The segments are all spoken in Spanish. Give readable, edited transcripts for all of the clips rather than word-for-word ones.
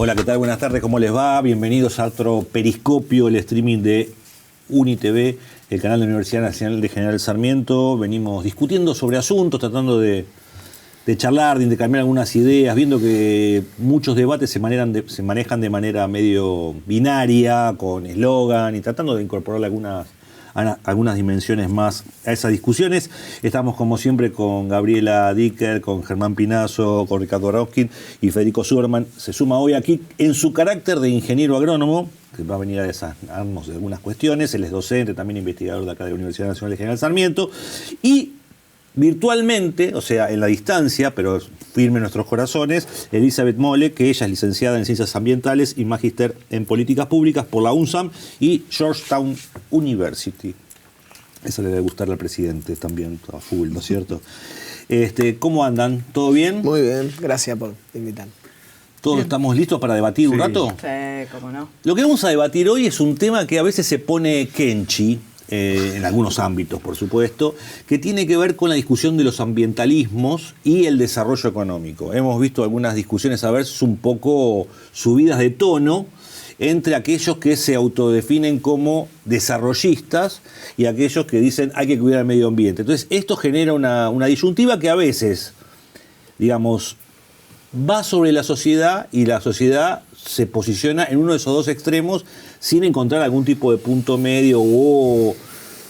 Hola, ¿qué tal? Buenas tardes, ¿cómo les va? Bienvenidos a otro Periscopio, el streaming de UniTV, el canal de la Universidad Nacional de General Sarmiento. Venimos discutiendo sobre asuntos, tratando de charlar, de intercambiar algunas ideas, viendo que muchos debates se manejan de manera medio binaria, con eslogan, y tratando de incorporar algunas dimensiones más a esas discusiones. Estamos como siempre con Gabriela Dicker, con Germán Pinazo, con Ricardo Arauzkin y Federico Zuberman. Se suma hoy aquí en su carácter de ingeniero agrónomo, que va a venir a desasnarnos de algunas cuestiones. Él es docente, también investigador de acá de la Universidad Nacional de General Sarmiento. Y virtualmente, o sea, en la distancia, pero firme en nuestros corazones, Elizabeth Mole, que ella es licenciada en Ciencias Ambientales y magíster en Políticas Públicas por la UNSAM y Georgetown University. Eso le debe gustar al presidente también, a full, ¿no es cierto? ¿Cómo andan? ¿Todo bien? Muy bien, gracias por invitar. ¿Todos estamos listos para debatir un rato? Sí, cómo no. Lo que vamos a debatir hoy es un tema que a veces se pone kenchi, en algunos ámbitos, por supuesto, que tiene que ver con la discusión de los ambientalismos y el desarrollo económico. Hemos visto algunas discusiones a veces un poco subidas de tono entre aquellos que se autodefinen como desarrollistas y aquellos que dicen hay que cuidar el medio ambiente. Entonces, esto genera una disyuntiva que a veces, digamos, va sobre la sociedad y la sociedad se posiciona en uno de esos dos extremos sin encontrar algún tipo de punto medio o,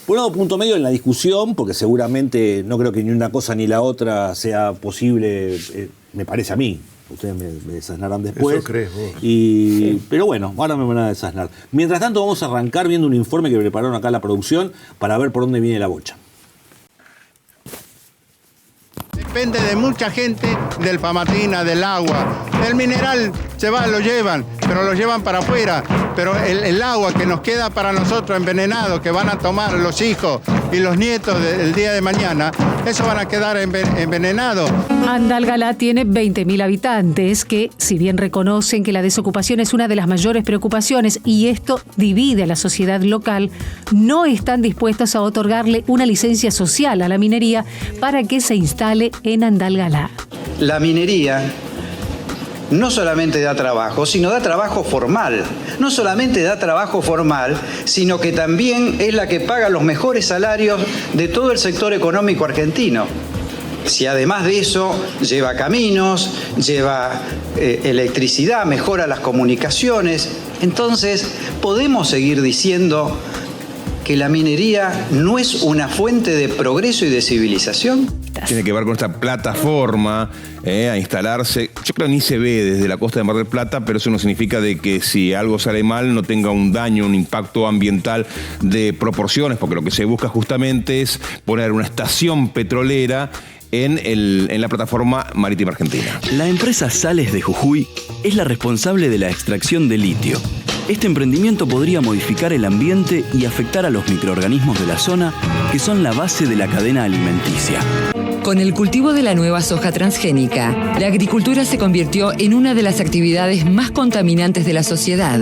por un lado, punto medio en la discusión, porque seguramente no creo que ni una cosa ni la otra sea posible, me parece a mí. Ustedes me desasnarán después. Eso crees vos. Sí. Pero bueno, ahora me van a desasnar. Mientras tanto, vamos a arrancar viendo un informe que prepararon acá la producción para ver por dónde viene la bocha. Depende de mucha gente del Famatina, del agua. El mineral se va, lo llevan, pero lo llevan para afuera. Pero el agua que nos queda para nosotros envenenado, que van a tomar los hijos y los nietos del día de mañana, eso van a quedar envenenados. Andalgalá tiene 20.000 habitantes que, si bien reconocen que la desocupación es una de las mayores preocupaciones y esto divide a la sociedad local, no están dispuestos a otorgarle una licencia social a la minería para que se instale en Andalgalá. La minería no solamente da trabajo, sino da trabajo formal. No solamente da trabajo formal, sino que también es la que paga los mejores salarios de todo el sector económico argentino. Si además de eso lleva caminos, lleva electricidad, mejora las comunicaciones, entonces podemos seguir diciendo que la minería no es una fuente de progreso y de civilización. Tiene que ver con esta plataforma a instalarse. Yo creo que ni se ve desde la costa de Mar del Plata, pero eso no significa de que si algo sale mal no tenga un daño, un impacto ambiental de proporciones, porque lo que se busca justamente es poner una estación petrolera en la plataforma marítima argentina. La empresa Sales de Jujuy es la responsable de la extracción de litio. Este emprendimiento podría modificar el ambiente y afectar a los microorganismos de la zona, que son la base de la cadena alimenticia. Con el cultivo de la nueva soja transgénica, la agricultura se convirtió en una de las actividades más contaminantes de la sociedad,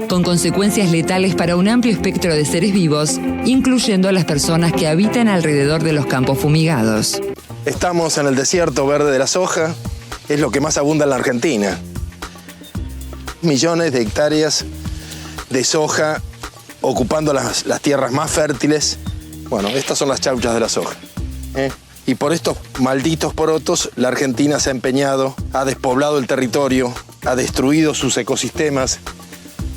con consecuencias letales para un amplio espectro de seres vivos, incluyendo a las personas que habitan alrededor de los campos fumigados. Estamos en el desierto verde de la soja, es lo que más abunda en la Argentina. Millones de hectáreas de soja ocupando las tierras más fértiles. Bueno, estas son las chauchas de la soja. Y por estos malditos porotos, la Argentina se ha empeñado, ha despoblado el territorio, ha destruido sus ecosistemas,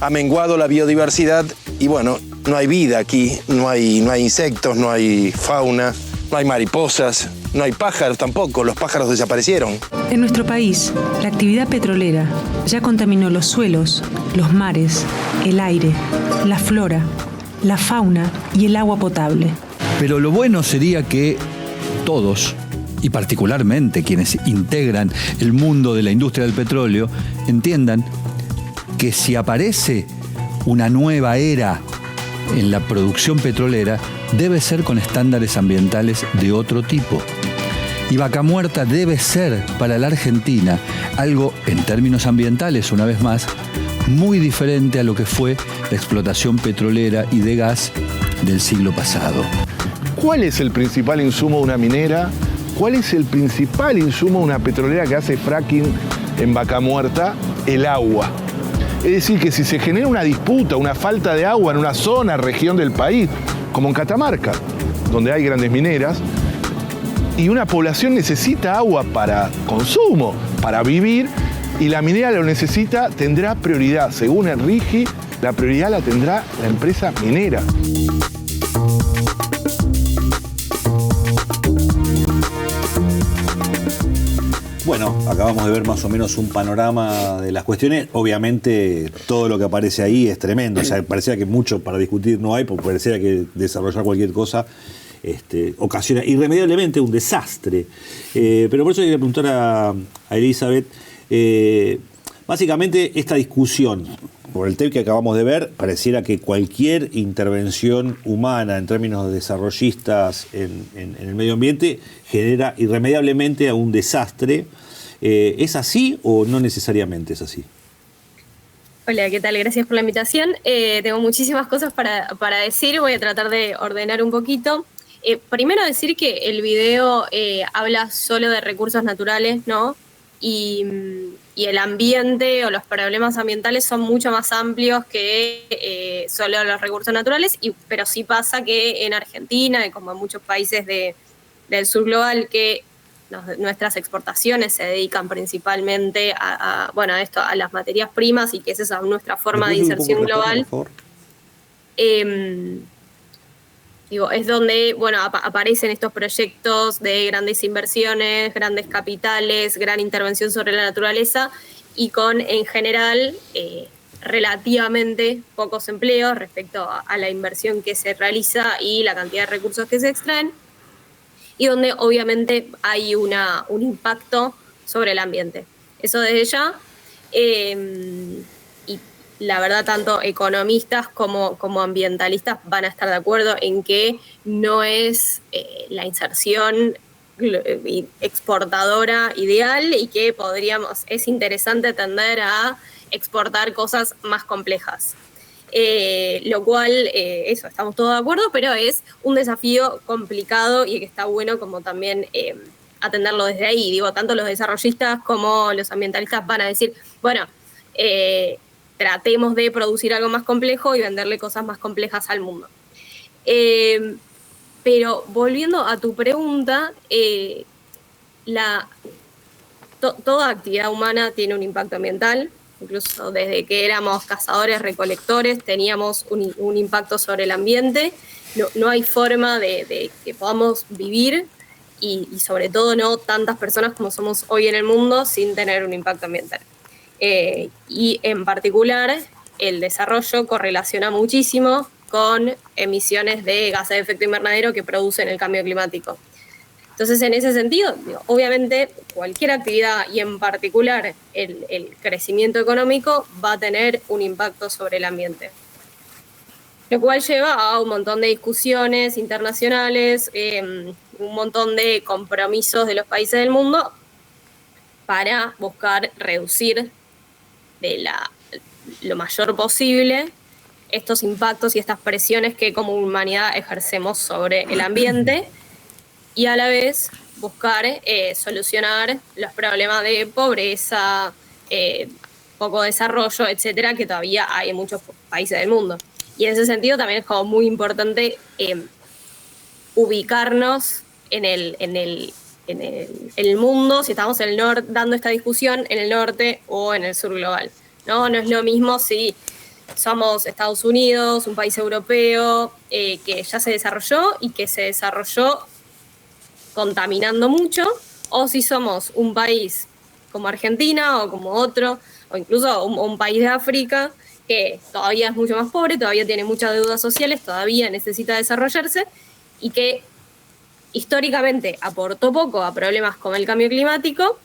ha menguado la biodiversidad y bueno, no hay vida aquí, no hay insectos, no hay fauna, no hay mariposas, no hay pájaros tampoco, los pájaros desaparecieron. En nuestro país, la actividad petrolera ya contaminó los suelos, los mares, el aire, la flora, la fauna y el agua potable. Pero lo bueno sería que todos, y particularmente quienes integran el mundo de la industria del petróleo, entiendan que si aparece una nueva era en la producción petrolera, debe ser con estándares ambientales de otro tipo. Y Vaca Muerta debe ser para la Argentina algo, en términos ambientales, una vez más, muy diferente a lo que fue la explotación petrolera y de gas del siglo pasado. ¿Cuál es el principal insumo de una minera? ¿Cuál es el principal insumo de una petrolera que hace fracking en Vaca Muerta? El agua. Es decir, que si se genera una disputa, una falta de agua en una zona, región del país, como en Catamarca, donde hay grandes mineras, y una población necesita agua para consumo, para vivir, y la minera lo necesita, tendrá prioridad. Según el RIGI, la prioridad la tendrá la empresa minera. Bueno, acabamos de ver más o menos un panorama de las cuestiones. Obviamente todo lo que aparece ahí es tremendo. O sea, parecía que mucho para discutir no hay, porque parecía que desarrollar cualquier cosa ocasiona irremediablemente un desastre. Pero por eso quería preguntar a Elizabeth, básicamente esta discusión, por el tema que acabamos de ver, pareciera que cualquier intervención humana en términos desarrollistas en el medio ambiente genera irremediablemente un desastre. ¿Es así o no necesariamente es así? Hola, ¿qué tal? Gracias por la invitación. Tengo muchísimas cosas para decir, voy a tratar de ordenar un poquito. Primero decir que el video habla solo de recursos naturales, ¿no? Y el ambiente o los problemas ambientales son mucho más amplios que solo los recursos naturales, pero sí pasa que en Argentina, y como en muchos países del sur global, que nuestras exportaciones se dedican principalmente a esto, a las materias primas, y que esa es nuestra forma de inserción global. Es donde aparecen estos proyectos de grandes inversiones, grandes capitales, gran intervención sobre la naturaleza y con, en general, relativamente pocos empleos respecto a la inversión que se realiza y la cantidad de recursos que se extraen, y donde obviamente hay un impacto sobre el ambiente. Eso desde ya. Y la verdad, tanto economistas como ambientalistas van a estar de acuerdo en que no es la inserción exportadora ideal, y que es interesante tender a exportar cosas más complejas. Lo cual, estamos todos de acuerdo, pero es un desafío complicado y que está bueno como también atenderlo desde ahí. Digo, tanto los desarrollistas como los ambientalistas van a decir, tratemos de producir algo más complejo y venderle cosas más complejas al mundo. Pero volviendo a tu pregunta, toda actividad humana tiene un impacto ambiental. Incluso desde que éramos cazadores-recolectores teníamos un impacto sobre el ambiente. No hay forma de que podamos vivir, y sobre todo no tantas personas como somos hoy en el mundo, sin tener un impacto ambiental. Y en particular el desarrollo correlaciona muchísimo con emisiones de gases de efecto invernadero que producen el cambio climático. Entonces, en ese sentido, obviamente cualquier actividad, y en particular el crecimiento económico, va a tener un impacto sobre el ambiente. Lo cual lleva a un montón de discusiones internacionales, un montón de compromisos de los países del mundo para buscar reducir lo mayor posible estos impactos y estas presiones que como humanidad ejercemos sobre el ambiente, y a la vez buscar solucionar los problemas de pobreza, poco desarrollo, etcétera, que todavía hay en muchos países del mundo. Y en ese sentido también es como muy importante ubicarnos en el mundo, si estamos en el norte dando esta discusión, en el norte o en el sur global. No es lo mismo si somos Estados Unidos, un país europeo que ya se desarrolló y que se desarrolló contaminando mucho, o si somos un país como Argentina o como otro, o incluso un país de África que todavía es mucho más pobre, todavía tiene muchas deudas sociales, todavía necesita desarrollarse, y que históricamente aportó poco a problemas como el cambio climático,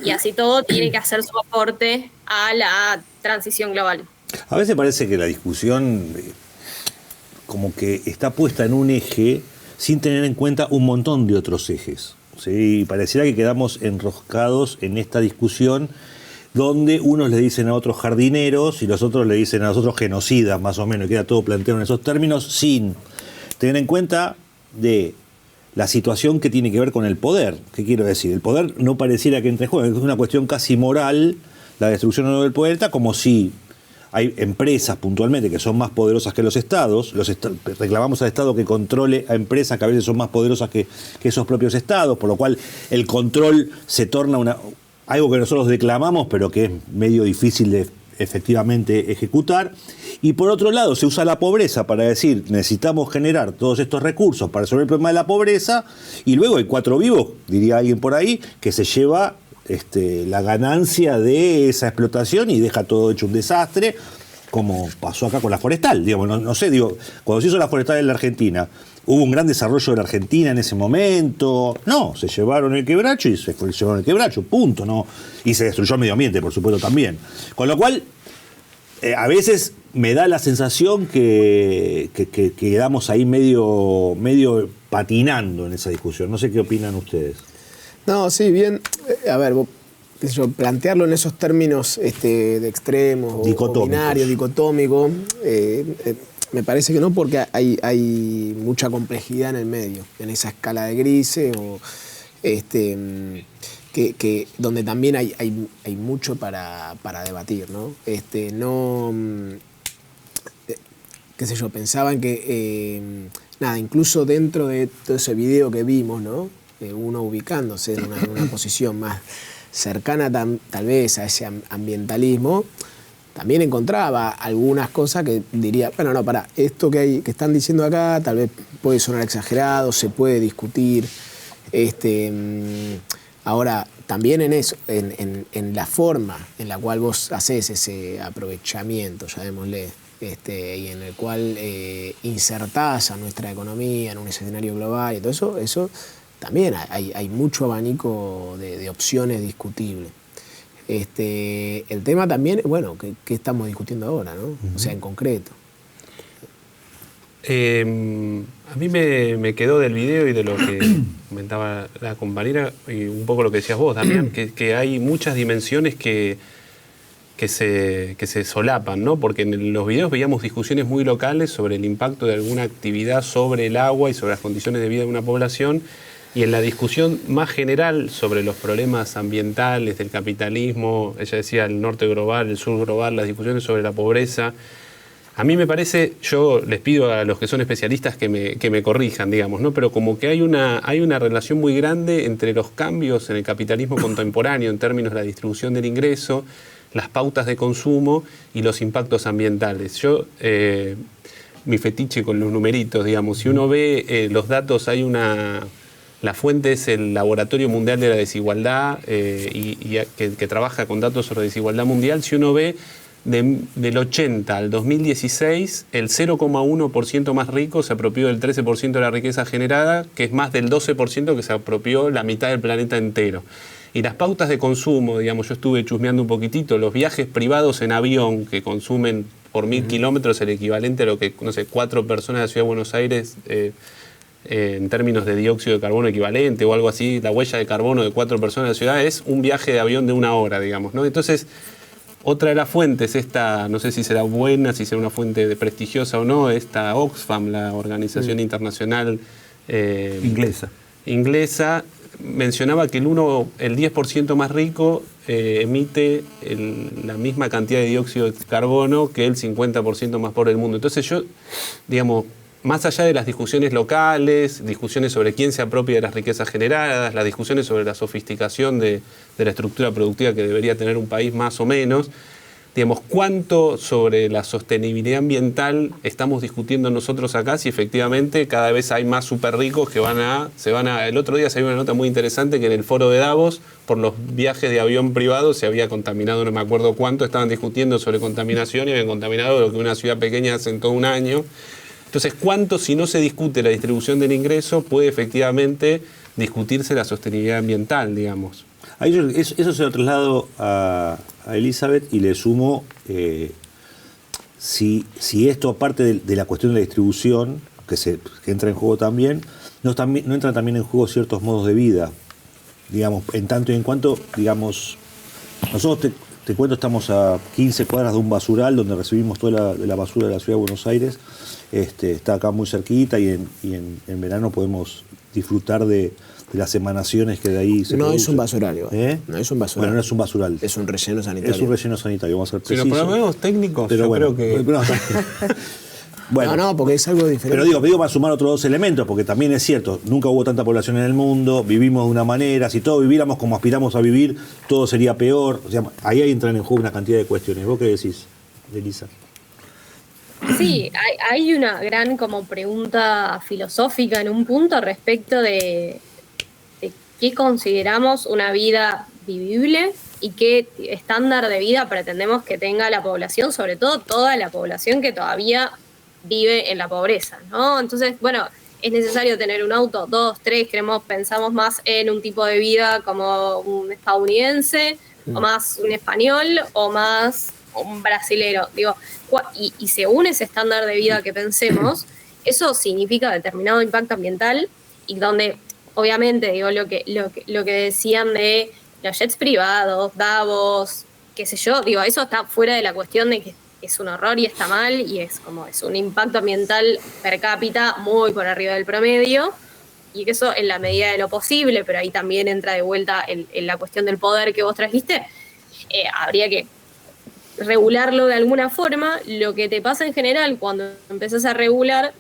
y así todo tiene que hacer su aporte a la transición global. A veces parece que la discusión como que está puesta en un eje sin tener en cuenta un montón de otros ejes. ¿Sí? Y pareciera que quedamos enroscados en esta discusión donde unos le dicen a otros jardineros y los otros le dicen a los otros genocidas, más o menos, queda todo planteado en esos términos, sin tener en cuenta de la situación que tiene que ver con el poder. ¿Qué quiero decir? El poder no pareciera que entre en juego, es una cuestión casi moral, la destrucción o no del planeta, como si hay empresas puntualmente que son más poderosas que los estados, reclamamos al Estado que controle a empresas que a veces son más poderosas que esos propios estados, por lo cual el control se torna algo que nosotros declamamos, pero que es medio difícil de efectivamente ejecutar. Y por otro lado, se usa la pobreza para decir, necesitamos generar todos estos recursos para resolver el problema de la pobreza, y luego hay 4 vivos, diría alguien por ahí, que se lleva la ganancia de esa explotación y deja todo hecho un desastre, como pasó acá con la forestal. Digamos, no sé, cuando se hizo la forestal en la Argentina, ¿hubo un gran desarrollo de la Argentina en ese momento? No, se llevaron el quebracho y se llevaron el quebracho, punto, ¿no? Y se destruyó el medio ambiente, por supuesto, también. Con lo cual, a veces me da la sensación que quedamos ahí medio patinando en esa discusión. No sé qué opinan ustedes. No, sí, bien. A ver, plantearlo en esos términos de extremos, o binarios, dicotómicos, me parece que no, porque hay mucha complejidad en el medio, en esa escala de grises, o que donde también hay mucho para debatir, ¿no? Qué sé yo, pensaban que incluso dentro de todo ese video que vimos, ¿no? Uno ubicándose en una posición más cercana tal vez a ese ambientalismo, también encontraba algunas cosas que diría, bueno, no, pará, esto que están diciendo acá tal vez puede sonar exagerado, se puede discutir. Ahora, también en eso, en la forma en la cual vos hacés ese aprovechamiento, llamémosle, y en el cual insertás a nuestra economía en un escenario global y todo eso también hay mucho abanico de opciones discutibles. El tema también, bueno, ¿qué estamos discutiendo ahora, no? O sea, en concreto. A mí me quedó del video y de lo que comentaba la compañera, y un poco lo que decías vos, Damián, que hay muchas dimensiones que se solapan, ¿no? Porque en los videos veíamos discusiones muy locales sobre el impacto de alguna actividad sobre el agua y sobre las condiciones de vida de una población, y en la discusión más general sobre los problemas ambientales del capitalismo, ella decía el norte global, el sur global, las discusiones sobre la pobreza. A mí me parece, yo les pido a los que son especialistas que me corrijan, digamos, ¿no? Pero como que hay una relación muy grande entre los cambios en el capitalismo contemporáneo en términos de la distribución del ingreso, las pautas de consumo y los impactos ambientales. Yo, mi fetiche con los numeritos, digamos, si uno ve los datos, la fuente es el Laboratorio Mundial de la Desigualdad, que trabaja con datos sobre desigualdad mundial. Si uno ve del 80 al 2016, el 0,1% más rico se apropió del 13% de la riqueza generada, que es más del 12% que se apropió la mitad del planeta entero. Y las pautas de consumo, digamos, yo estuve chusmeando un poquitito, los viajes privados en avión que consumen por 1000 kilómetros el equivalente a lo que, no sé, 4 personas de la Ciudad de Buenos Aires, en términos de dióxido de carbono equivalente o algo así, la huella de carbono de 4 personas de la ciudad es un viaje de avión de 1 hora, digamos, ¿no? Entonces, otra de las fuentes, esta, no sé si será buena, si será una fuente prestigiosa o no, esta Oxfam, la organización internacional inglesa, mencionaba que el 10% más rico emite la misma cantidad de dióxido de carbono que el 50% más pobre del mundo. Entonces yo, digamos, más allá de las discusiones locales, discusiones sobre quién se apropia de las riquezas generadas, las discusiones sobre la sofisticación de la estructura productiva que debería tener un país más o menos, digamos, ¿cuánto sobre la sostenibilidad ambiental estamos discutiendo nosotros acá si efectivamente cada vez hay más súper ricos que el otro día salió una nota muy interesante que en el foro de Davos, por los viajes de avión privado, se había contaminado, no me acuerdo cuánto, estaban discutiendo sobre contaminación y habían contaminado lo que una ciudad pequeña hace en todo un año. Entonces, ¿cuánto, si no se discute la distribución del ingreso, puede efectivamente discutirse la sostenibilidad ambiental, digamos? Eso se lo traslado a Elizabeth y le sumo, si esto, aparte de la cuestión de la distribución, que entra en juego también, no entran también en juego ciertos modos de vida, digamos, en tanto y en cuanto, digamos, nosotros te cuento, estamos a 15 cuadras de un basural donde recibimos toda la basura de la ciudad de Buenos Aires. Está acá muy cerquita y en verano podemos disfrutar de las emanaciones que de ahí se No producen. es un basural, igual. No es un basural. Bueno, no es un basural. Es un relleno sanitario. Es un relleno sanitario, vamos a ser Si precisos. nos ponemos técnicos, Pero yo bueno, creo que... Bueno, no, porque es algo diferente. Pero digo para sumar otros dos elementos, porque también es cierto, nunca hubo tanta población en el mundo, vivimos de una manera, si todos viviéramos como aspiramos a vivir, todo sería peor. O sea, ahí entran en juego una cantidad de cuestiones. ¿Vos qué decís, Elisa? Sí, hay una gran como pregunta filosófica en un punto respecto de qué consideramos una vida vivible y qué estándar de vida pretendemos que tenga la población, sobre todo toda la población que todavía vive en la pobreza, ¿no? Entonces, bueno, es necesario tener un auto, 2, 3, pensamos más en un tipo de vida como un estadounidense, o más un español, o más un brasilero. Digo, y según ese estándar de vida que pensemos, eso significa determinado impacto ambiental, y donde, obviamente, digo, lo que decían de los jets privados, Davos, qué sé yo, digo, eso está fuera de la cuestión de que es un horror y está mal, y es un impacto ambiental per cápita muy por arriba del promedio, y que eso en la medida de lo posible, pero ahí también entra de vuelta en la cuestión del poder que vos trajiste, habría que regularlo de alguna forma. Lo que te pasa en general cuando empezás a regular,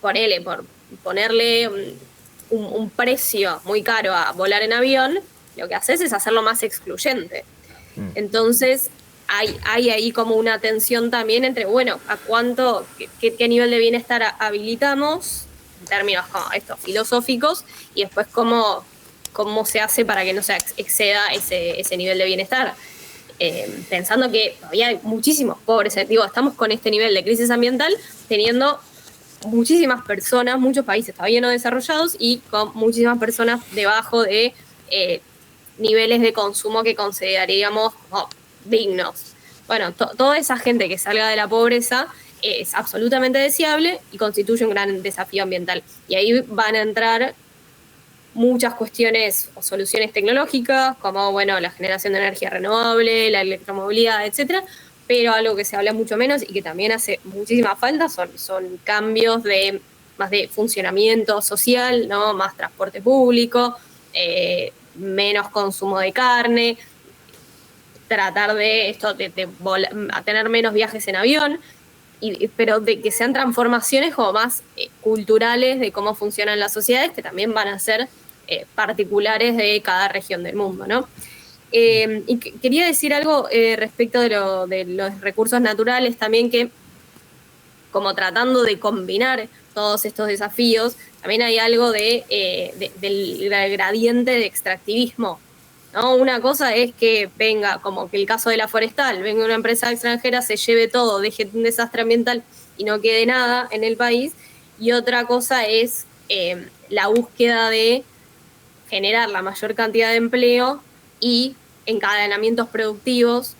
por ponerle un precio muy caro a volar en avión, lo que haces es hacerlo más excluyente. Entonces, hay ahí como una tensión también entre, bueno, a cuánto, qué nivel de bienestar habilitamos, en términos como estos filosóficos, y después cómo se hace para que no se exceda ese nivel de bienestar. Pensando que todavía hay muchísimos pobres, estamos con este nivel de crisis ambiental teniendo muchísimas personas, muchos países todavía no desarrollados y con muchísimas personas debajo de niveles de consumo que consideraríamos dignos. Bueno, toda esa gente que salga de la pobreza es absolutamente deseable y constituye un gran desafío ambiental. Y ahí van a entrar muchas cuestiones o soluciones tecnológicas, como la generación de energía renovable, la electromovilidad, etcétera, pero algo que se habla mucho menos y que también hace muchísima falta son cambios más de funcionamiento social, ¿no? Más transporte público, menos consumo de carne, tratar de tener menos viajes en avión, pero de que sean transformaciones como más culturales de cómo funcionan las sociedades, que también van a ser particulares de cada región del mundo, ¿no? Y quería decir algo respecto de los recursos naturales también, que como tratando de combinar todos estos desafíos, también hay algo del gradiente de extractivismo, ¿no? Una cosa es que venga, como que el caso de la forestal, venga una empresa extranjera, se lleve todo, deje un desastre ambiental y no quede nada en el país, y otra cosa es la búsqueda de generar la mayor cantidad de empleo y encadenamientos productivos,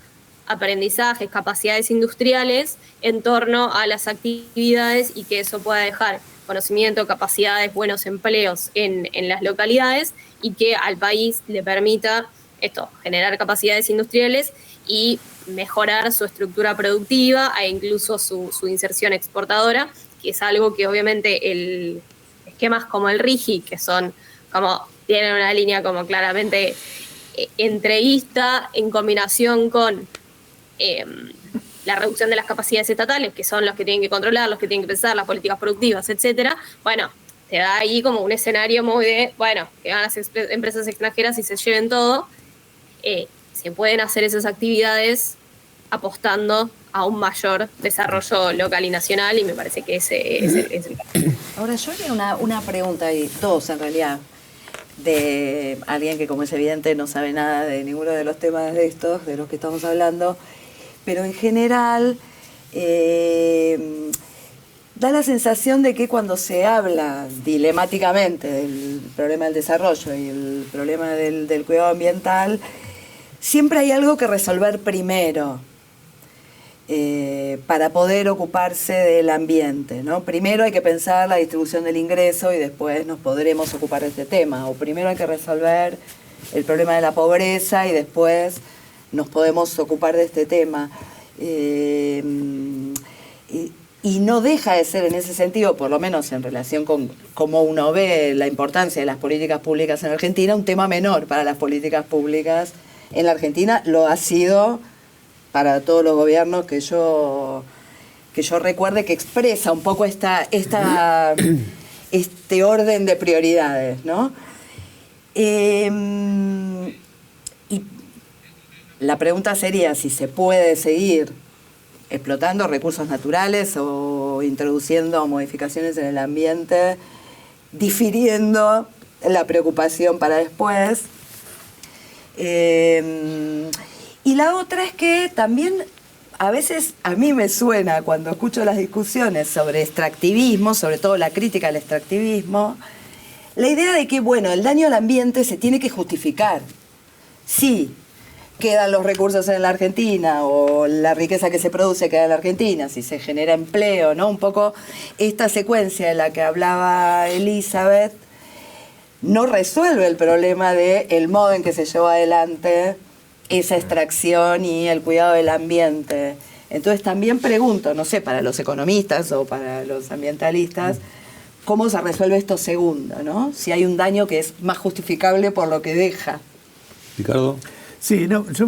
aprendizajes, capacidades industriales en torno a las actividades, y que eso pueda dejar conocimiento, capacidades, buenos empleos en las localidades, y que al país le permita generar capacidades industriales y mejorar su estructura productiva e incluso su inserción exportadora, que es algo que obviamente esquemas como el RIGI, que tienen una línea como claramente entreguista en combinación con la reducción de las capacidades estatales, que son los que tienen que controlar, los que tienen que pensar las políticas productivas, etcétera. Bueno, te da ahí como un escenario muy que van las empresas extranjeras y se lleven todo. Se pueden hacer esas actividades apostando a un mayor desarrollo local y nacional, y me parece que ese es el caso. Ahora, yo haría una pregunta, y dos en realidad, de alguien que, como es evidente, no sabe nada de ninguno de los temas de los que estamos hablando, pero en general da la sensación de que cuando se habla dilemáticamente del problema del desarrollo y el problema del cuidado ambiental, siempre hay algo que resolver primero para poder ocuparse del ambiente, ¿no? Primero hay que pensar la distribución del ingreso y después nos podremos ocupar de este tema. O primero hay que resolver el problema de la pobreza y después nos podemos ocupar de este tema. Y no deja de ser en ese sentido, por lo menos en relación con cómo uno ve la importancia de las políticas públicas en Argentina, un tema menor para las políticas públicas en la Argentina. Lo ha sido para todos los gobiernos que yo recuerde, que expresa un poco este orden de prioridades, ¿no? Y la pregunta sería si se puede seguir explotando recursos naturales o introduciendo modificaciones en el ambiente, difiriendo la preocupación para después. Y la otra es que también a veces a mí me suena, cuando escucho las discusiones sobre extractivismo, sobre todo la crítica al extractivismo, la idea de que, bueno, el daño al ambiente se tiene que justificar. Sí, quedan los recursos en la Argentina o la riqueza que se produce queda en la Argentina, si se genera empleo, ¿no? Un poco esta secuencia de la que hablaba Elizabeth no resuelve el problema del modo en que se llevó adelante esa extracción y el cuidado del ambiente. Entonces también pregunto, no sé, para los economistas o para los ambientalistas, ¿cómo se resuelve esto segundo, ¿no? Si hay un daño que es más justificable por lo que deja. Ricardo. Sí, no, yo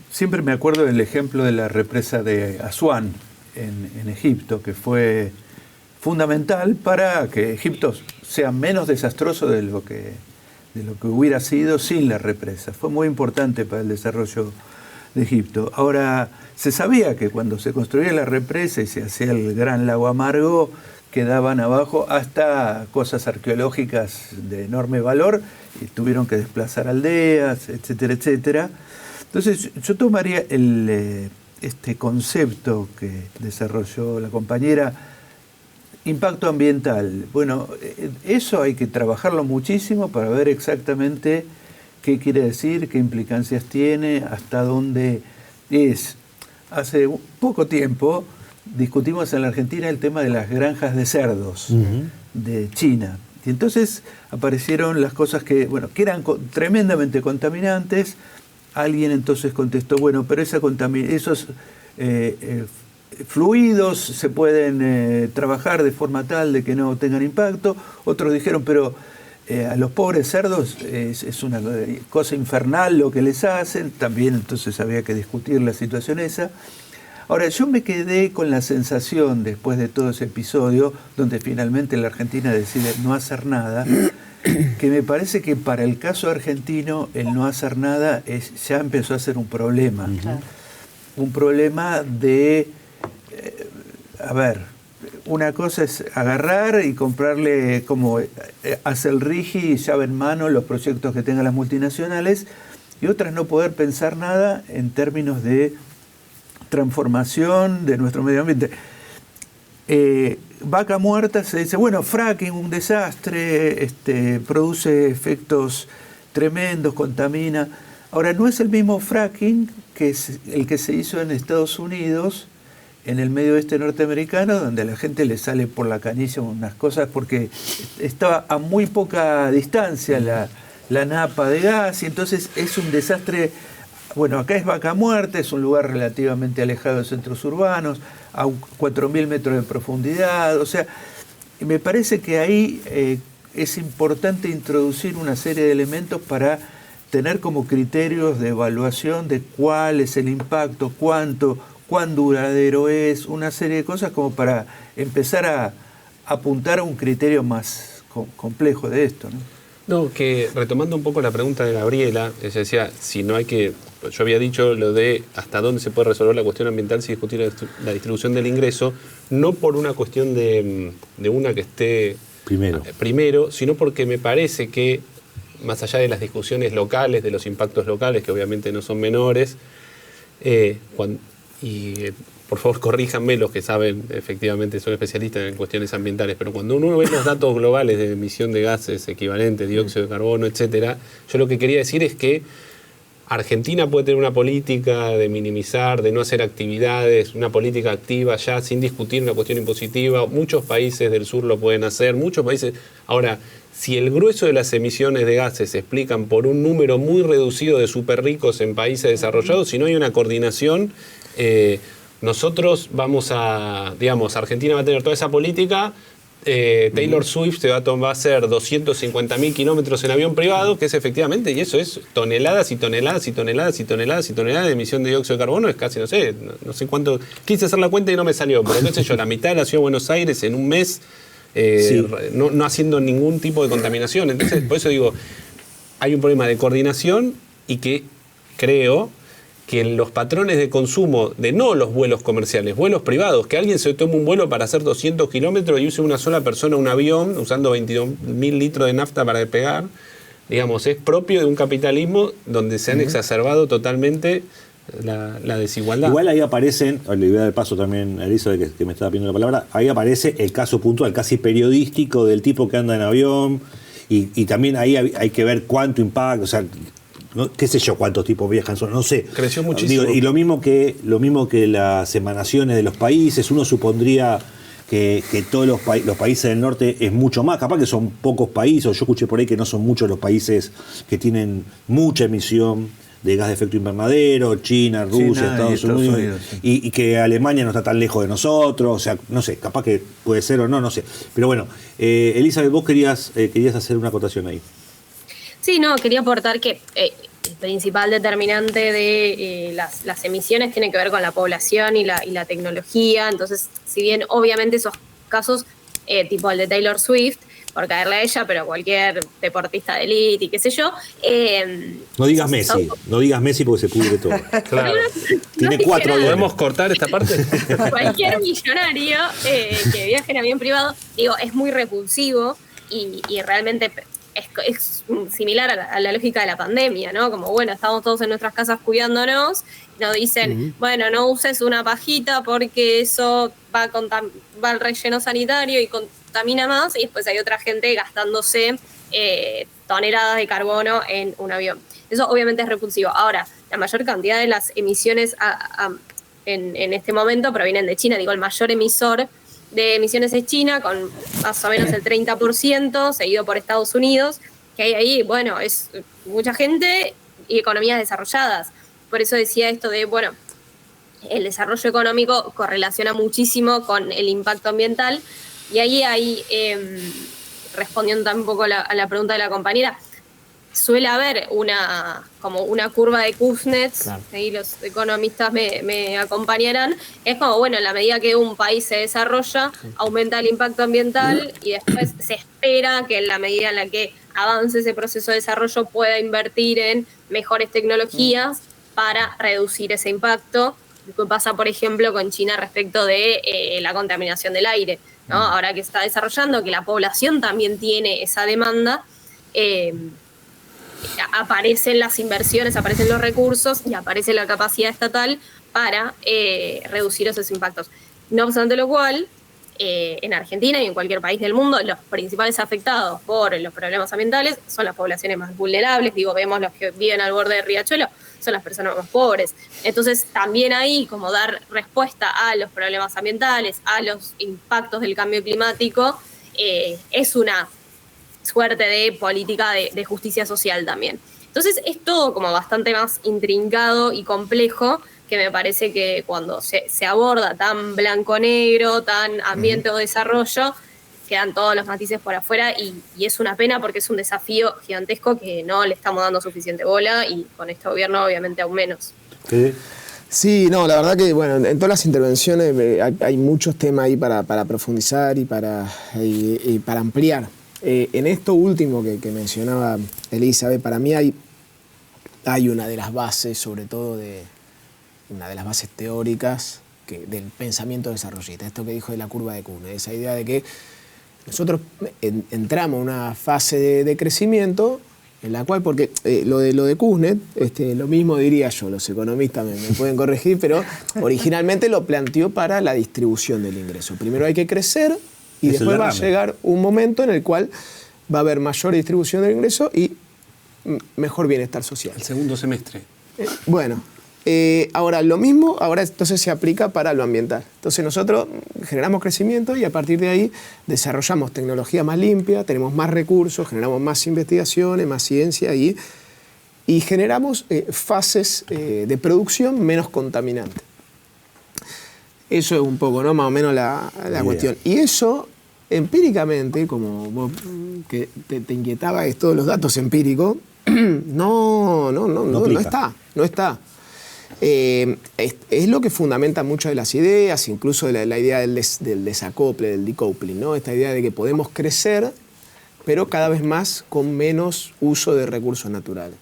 siempre me acuerdo del ejemplo de la represa de Asuán en Egipto, que fue fundamental para que Egipto sea menos desastroso de lo que hubiera sido sin la represa. Fue muy importante para el desarrollo de Egipto. Ahora, se sabía que cuando se construía la represa y se hacía el gran lago Amargo, quedaban abajo hasta cosas arqueológicas de enorme valor y tuvieron que desplazar aldeas, etcétera, etcétera. Entonces yo tomaría este concepto que desarrolló la compañera, impacto ambiental. Bueno, eso hay que trabajarlo muchísimo para ver exactamente qué quiere decir, qué implicancias tiene, hasta dónde es. Hace poco tiempo discutimos en la Argentina el tema de las granjas de cerdos de China. Y entonces aparecieron las cosas que eran tremendamente contaminantes. Alguien entonces contestó, bueno, pero esos fluidos se pueden trabajar de forma tal de que no tengan impacto. Otros dijeron, pero a los pobres cerdos es una cosa infernal lo que les hacen. También entonces había que discutir la situación esa. Ahora, yo me quedé con la sensación, después de todo ese episodio, donde finalmente la Argentina decide no hacer nada, que me parece que para el caso argentino el no hacer nada ya empezó a ser un problema. Un problema de, una cosa es agarrar y comprarle, como hace el RIGI, llave en mano, los proyectos que tengan las multinacionales, y otra es no poder pensar nada en términos de transformación de nuestro medio ambiente. Vaca Muerta se dice, bueno, fracking, un desastre, produce efectos tremendos, contamina. Ahora, no es el mismo fracking que es el que se hizo en Estados Unidos, en el medio oeste norteamericano, donde a la gente le sale por la canilla unas cosas porque estaba a muy poca distancia la napa de gas, y entonces es un desastre. Bueno, acá es Vaca Muerta, es un lugar relativamente alejado de centros urbanos, a 4.000 metros de profundidad. O sea, me parece que ahí es importante introducir una serie de elementos para tener como criterios de evaluación de cuál es el impacto, cuán duradero es, una serie de cosas como para empezar a apuntar a un criterio más complejo de esto, ¿no? No, que retomando un poco la pregunta de Gabriela, ella decía, si no hay que, yo había dicho lo de hasta dónde se puede resolver la cuestión ambiental si discutir la distribución del ingreso, no por una cuestión de una que esté primero, sino porque me parece que, más allá de las discusiones locales, de los impactos locales, que obviamente no son menores, por favor corríjanme los que saben, efectivamente son especialistas en cuestiones ambientales, pero cuando uno ve los datos globales de emisión de gases equivalentes, dióxido de carbono, etcétera, yo lo que quería decir es que Argentina puede tener una política de minimizar, de no hacer actividades, una política activa ya sin discutir una cuestión impositiva. Muchos países del sur lo pueden hacer, muchos países... Ahora, si el grueso de las emisiones de gases se explican por un número muy reducido de súper ricos en países desarrollados, si no hay una coordinación, nosotros vamos a... Digamos, Argentina va a tener toda esa política... Taylor Swift va a hacer 250.000 kilómetros en avión privado, que es efectivamente, y eso es toneladas y toneladas y toneladas y toneladas y toneladas de emisión de dióxido de carbono, es casi, no sé cuánto, quise hacer la cuenta y no me salió, pero qué sé yo, la mitad de la ciudad de Buenos Aires en un mes, no haciendo ningún tipo de contaminación. Entonces, por eso digo, hay un problema de coordinación y que creo que en los patrones de consumo de no los vuelos comerciales, vuelos privados, que alguien se tome un vuelo para hacer 200 kilómetros y use una sola persona un avión usando 22.000 litros de nafta para despegar, digamos, es propio de un capitalismo donde se han exacerbado totalmente la desigualdad. Igual ahí aparecen, le voy a dar el paso también a Elisa que me estaba pidiendo la palabra, ahí aparece el caso puntual, casi periodístico del tipo que anda en avión y también ahí hay que ver cuánto impacta, o sea, no, qué sé yo cuántos tipos viajan, no sé. Creció muchísimo. Digo, y lo mismo que las emanaciones de los países, uno supondría que todos los países del norte es mucho más, capaz que son pocos países, yo escuché por ahí que no son muchos los países que tienen mucha emisión de gas de efecto invernadero, China, Rusia, Estados Unidos, sí. y que Alemania no está tan lejos de nosotros, o sea, no sé, capaz que puede ser o no sé. Pero bueno, Elizabeth, vos querías hacer una acotación ahí. Sí, no, quería aportar que el principal determinante de las emisiones tiene que ver con la población y la tecnología. Entonces, si bien obviamente esos casos, tipo el de Taylor Swift, por caerle a ella, pero cualquier deportista de élite y qué sé yo... no digas Messi porque se pudre todo. Claro. Tiene 4 aviones. ¿Podemos cortar esta parte? Cualquier millonario que viaje en avión privado, digo, es muy repulsivo y realmente... Es similar a la lógica de la pandemia, ¿no? Como, bueno, estamos todos en nuestras casas cuidándonos, y nos dicen, bueno, no uses una pajita porque eso va al relleno sanitario y contamina más, y después hay otra gente gastándose toneladas de carbono en un avión. Eso obviamente es repulsivo. Ahora, la mayor cantidad de las emisiones en este momento provienen de China. Digo, el mayor emisor de emisiones es China, con más o menos el 30%, seguido por Estados Unidos, que hay ahí, bueno, es mucha gente y economías desarrolladas. Por eso decía esto de, bueno, el desarrollo económico correlaciona muchísimo con el impacto ambiental, y ahí respondiendo también un poco a la pregunta de la compañera, suele haber una curva de Kuznets, claro. Ahí los economistas me acompañarán, es como, bueno, en la medida que un país se desarrolla, aumenta el impacto ambiental y después se espera que en la medida en la que avance ese proceso de desarrollo pueda invertir en mejores tecnologías para reducir ese impacto. Lo que pasa, por ejemplo, con China respecto de la contaminación del aire, ¿no? Ahora que está desarrollando, que la población también tiene esa demanda, aparecen las inversiones, aparecen los recursos y aparece la capacidad estatal para reducir esos impactos. No obstante lo cual, en Argentina y en cualquier país del mundo, los principales afectados por los problemas ambientales son las poblaciones más vulnerables. Digo, vemos los que viven al borde del riachuelo, son las personas más pobres. Entonces, también ahí, como dar respuesta a los problemas ambientales, a los impactos del cambio climático, es una suerte de política de justicia social también. Entonces es todo como bastante más intrincado y complejo, que me parece que cuando se aborda tan blanco-negro, tan ambiente o desarrollo, quedan todos los matices por afuera y es una pena porque es un desafío gigantesco que no le estamos dando suficiente bola y con este gobierno obviamente aún menos. Sí, no, la verdad que bueno, en todas las intervenciones hay muchos temas ahí para profundizar y para ampliar. En esto último que mencionaba Elizabeth, para mí hay una de las bases, sobre todo una de las bases teóricas del pensamiento desarrollista, esto que dijo de la curva de Kuhn, esa idea de que nosotros entramos en una fase de crecimiento en la cual, porque lo de Kuhn, lo mismo diría yo, los economistas me pueden corregir, pero originalmente lo planteó para la distribución del ingreso. Primero hay que crecer, y después va a llegar un momento en el cual va a haber mayor distribución del ingreso y mejor bienestar social. El segundo semestre. Bueno, ahora lo mismo, ahora entonces se aplica para lo ambiental. Entonces nosotros generamos crecimiento y a partir de ahí desarrollamos tecnología más limpia, tenemos más recursos, generamos más investigaciones, más ciencia y generamos fases de producción menos contaminantes. Eso es un poco, ¿no? Más o menos la cuestión. Y eso, empíricamente, como vos que te inquietaba todos los datos empíricos, no está. Es lo que fundamenta muchas de las ideas, incluso de la idea del desacople, del decoupling, ¿no? Esta idea de que podemos crecer, pero cada vez más con menos uso de recursos naturales,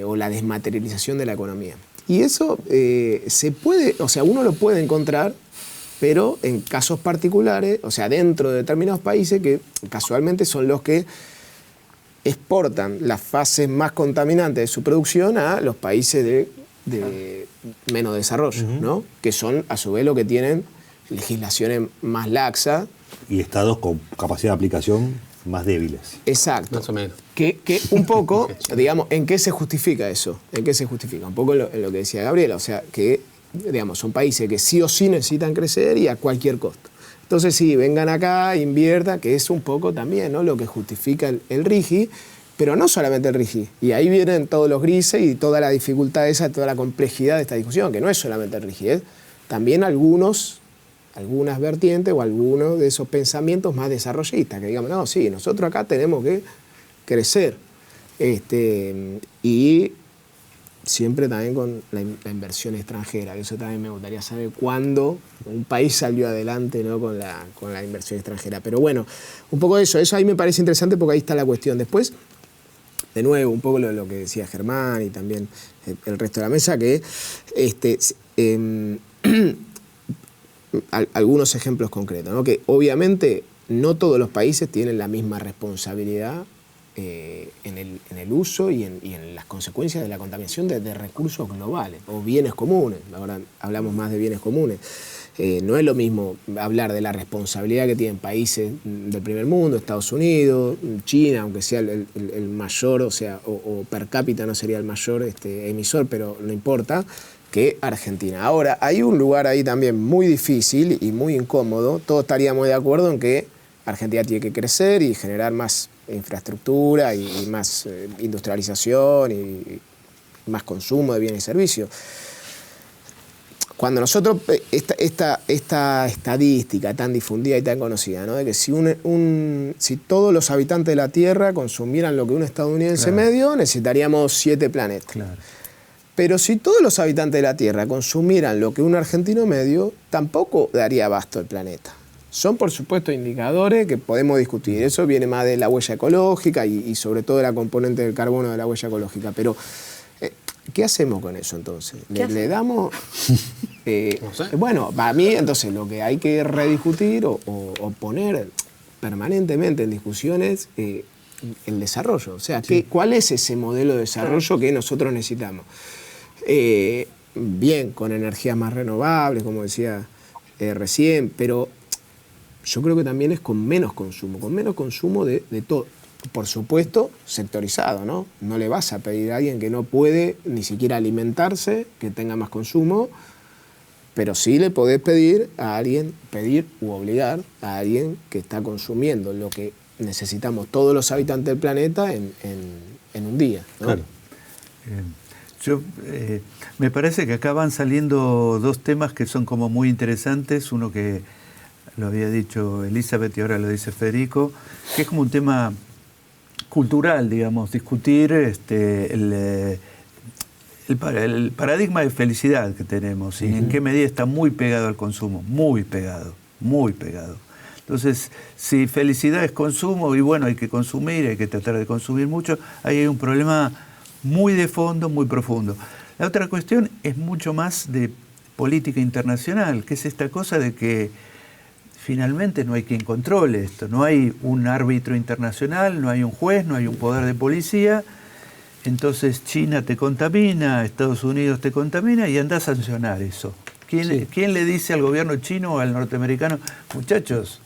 o la desmaterialización de la economía. Y eso se puede, o sea, uno lo puede encontrar, pero en casos particulares, o sea, dentro de determinados países que casualmente son los que exportan las fases más contaminantes de su producción a los países de menos desarrollo, ¿no? Que son, a su vez, los que tienen legislaciones más laxas. Y estados con capacidad de aplicación más débiles. Exacto. Más o menos. Que un poco, digamos, ¿en qué se justifica eso? ¿En qué se justifica? Un poco en lo que decía Gabriela, o sea, que, digamos, son países que sí o sí necesitan crecer y a cualquier costo. Entonces, sí, vengan acá, inviertan, que es un poco también, ¿no?, lo que justifica el RIGI, pero no solamente el RIGI. Y ahí vienen todos los grises y toda la dificultad esa, toda la complejidad de esta discusión, que no es solamente el RIGI, es también algunas vertientes o algunos de esos pensamientos más desarrollistas, que digamos, no, sí, nosotros acá tenemos que crecer. Y siempre también con la inversión extranjera, que eso también me gustaría saber cuándo un país salió adelante, ¿no?, con la inversión extranjera. Pero bueno, un poco eso ahí me parece interesante porque ahí está la cuestión. Después, de nuevo, un poco lo que decía Germán y también el resto de la mesa, que algunos ejemplos concretos, ¿no? Que obviamente no todos los países tienen la misma responsabilidad en el uso y en las consecuencias de la contaminación de recursos globales o bienes comunes. Ahora hablamos más de bienes comunes. No es lo mismo hablar de la responsabilidad que tienen países del primer mundo, Estados Unidos, China, aunque sea el mayor, o sea, o per cápita no sería el mayor emisor, pero no importa, que Argentina. Ahora, hay un lugar ahí también muy difícil y muy incómodo. Todos estaríamos de acuerdo en que Argentina tiene que crecer y generar más infraestructura y más industrialización y más consumo de bienes y servicios. Cuando nosotros, esta estadística tan difundida y tan conocida, ¿no?, de que si todos los habitantes de la Tierra consumieran lo que un estadounidense medio, necesitaríamos 7 planetas. Claro. Pero si todos los habitantes de la Tierra consumieran lo que un argentino medio, tampoco daría abasto el planeta. Son, por supuesto, indicadores que podemos discutir. Eso viene más de la huella ecológica y sobre todo de la componente del carbono de la huella ecológica. Pero, ¿qué hacemos con eso entonces? ¿Le damos...? No sé. Bueno, para mí, entonces, lo que hay que rediscutir o poner permanentemente en discusiones el desarrollo. O sea, ¿cuál es ese modelo de desarrollo que nosotros necesitamos? Bien, con energías más renovables, como decía recién, pero yo creo que también es con menos consumo de todo. Por supuesto, sectorizado, ¿no? No le vas a pedir a alguien que no puede ni siquiera alimentarse, que tenga más consumo, pero sí le podés pedir u obligar a alguien que está consumiendo lo que necesitamos todos los habitantes del planeta en un día, ¿no? Claro. Me parece que acá van saliendo dos temas que son como muy interesantes. Uno que lo había dicho Elizabeth y ahora lo dice Federico, que es como un tema cultural, digamos, discutir el paradigma de felicidad que tenemos y en qué medida está muy pegado al consumo, muy pegado. Entonces, si felicidad es consumo, y bueno, hay que consumir, hay que tratar de consumir mucho, ahí hay un problema muy de fondo, muy profundo. La otra cuestión es mucho más de política internacional, que es esta cosa de que finalmente no hay quien controle esto, no hay un árbitro internacional, no hay un juez, no hay un poder de policía. Entonces China te contamina, Estados Unidos te contamina y anda a sancionar eso. ¿Quién le dice al gobierno chino o al norteamericano, muchachos,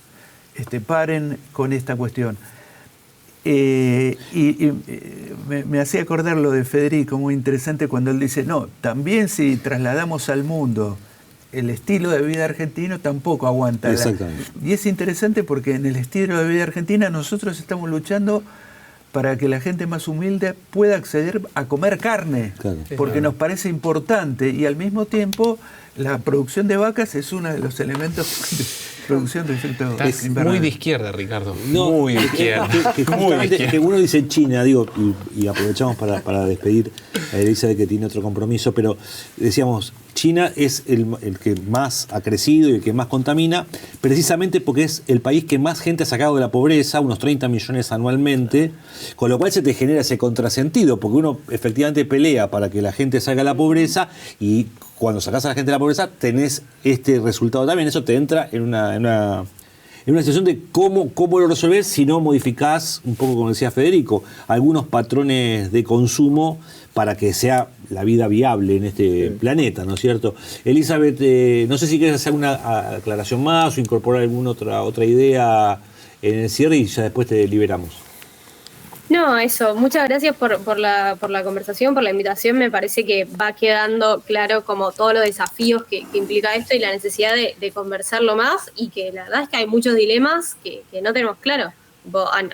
paren con esta cuestión? Me hacía acordar lo de Federico, muy interesante, cuando él dice, no, también si trasladamos al mundo el estilo de vida argentino, tampoco aguanta. Exactamente. Y es interesante porque en el estilo de vida argentina nosotros estamos luchando para que la gente más humilde pueda acceder a comer carne, Claro. porque nos parece importante, y al mismo tiempo la producción de vacas es uno de los elementos de producción de efecto Estás invernadero. muy de izquierda, Ricardo. No, muy de izquierda. Que uno dice China, digo, y aprovechamos para despedir a Elizabeth, que tiene otro compromiso, pero decíamos, China es el que más ha crecido y el que más contamina, precisamente porque es el país que más gente ha sacado de la pobreza, unos 30 millones anualmente, con lo cual se te genera ese contrasentido, porque uno efectivamente pelea para que la gente salga de la pobreza, y cuando sacás a la gente de la pobreza tenés este resultado también. Eso te entra en una situación de cómo lo resolvés si no modificás, un poco como decía Federico, algunos patrones de consumo para que sea la vida viable en este planeta, ¿no es cierto? Elizabeth, no sé si quieres hacer una aclaración más o incorporar alguna otra idea en el cierre, y ya después te liberamos. No, eso. Muchas gracias por la conversación, por la invitación. Me parece que va quedando claro como todos los desafíos que implica esto y la necesidad de conversarlo más, y que la verdad es que hay muchos dilemas que no tenemos claro.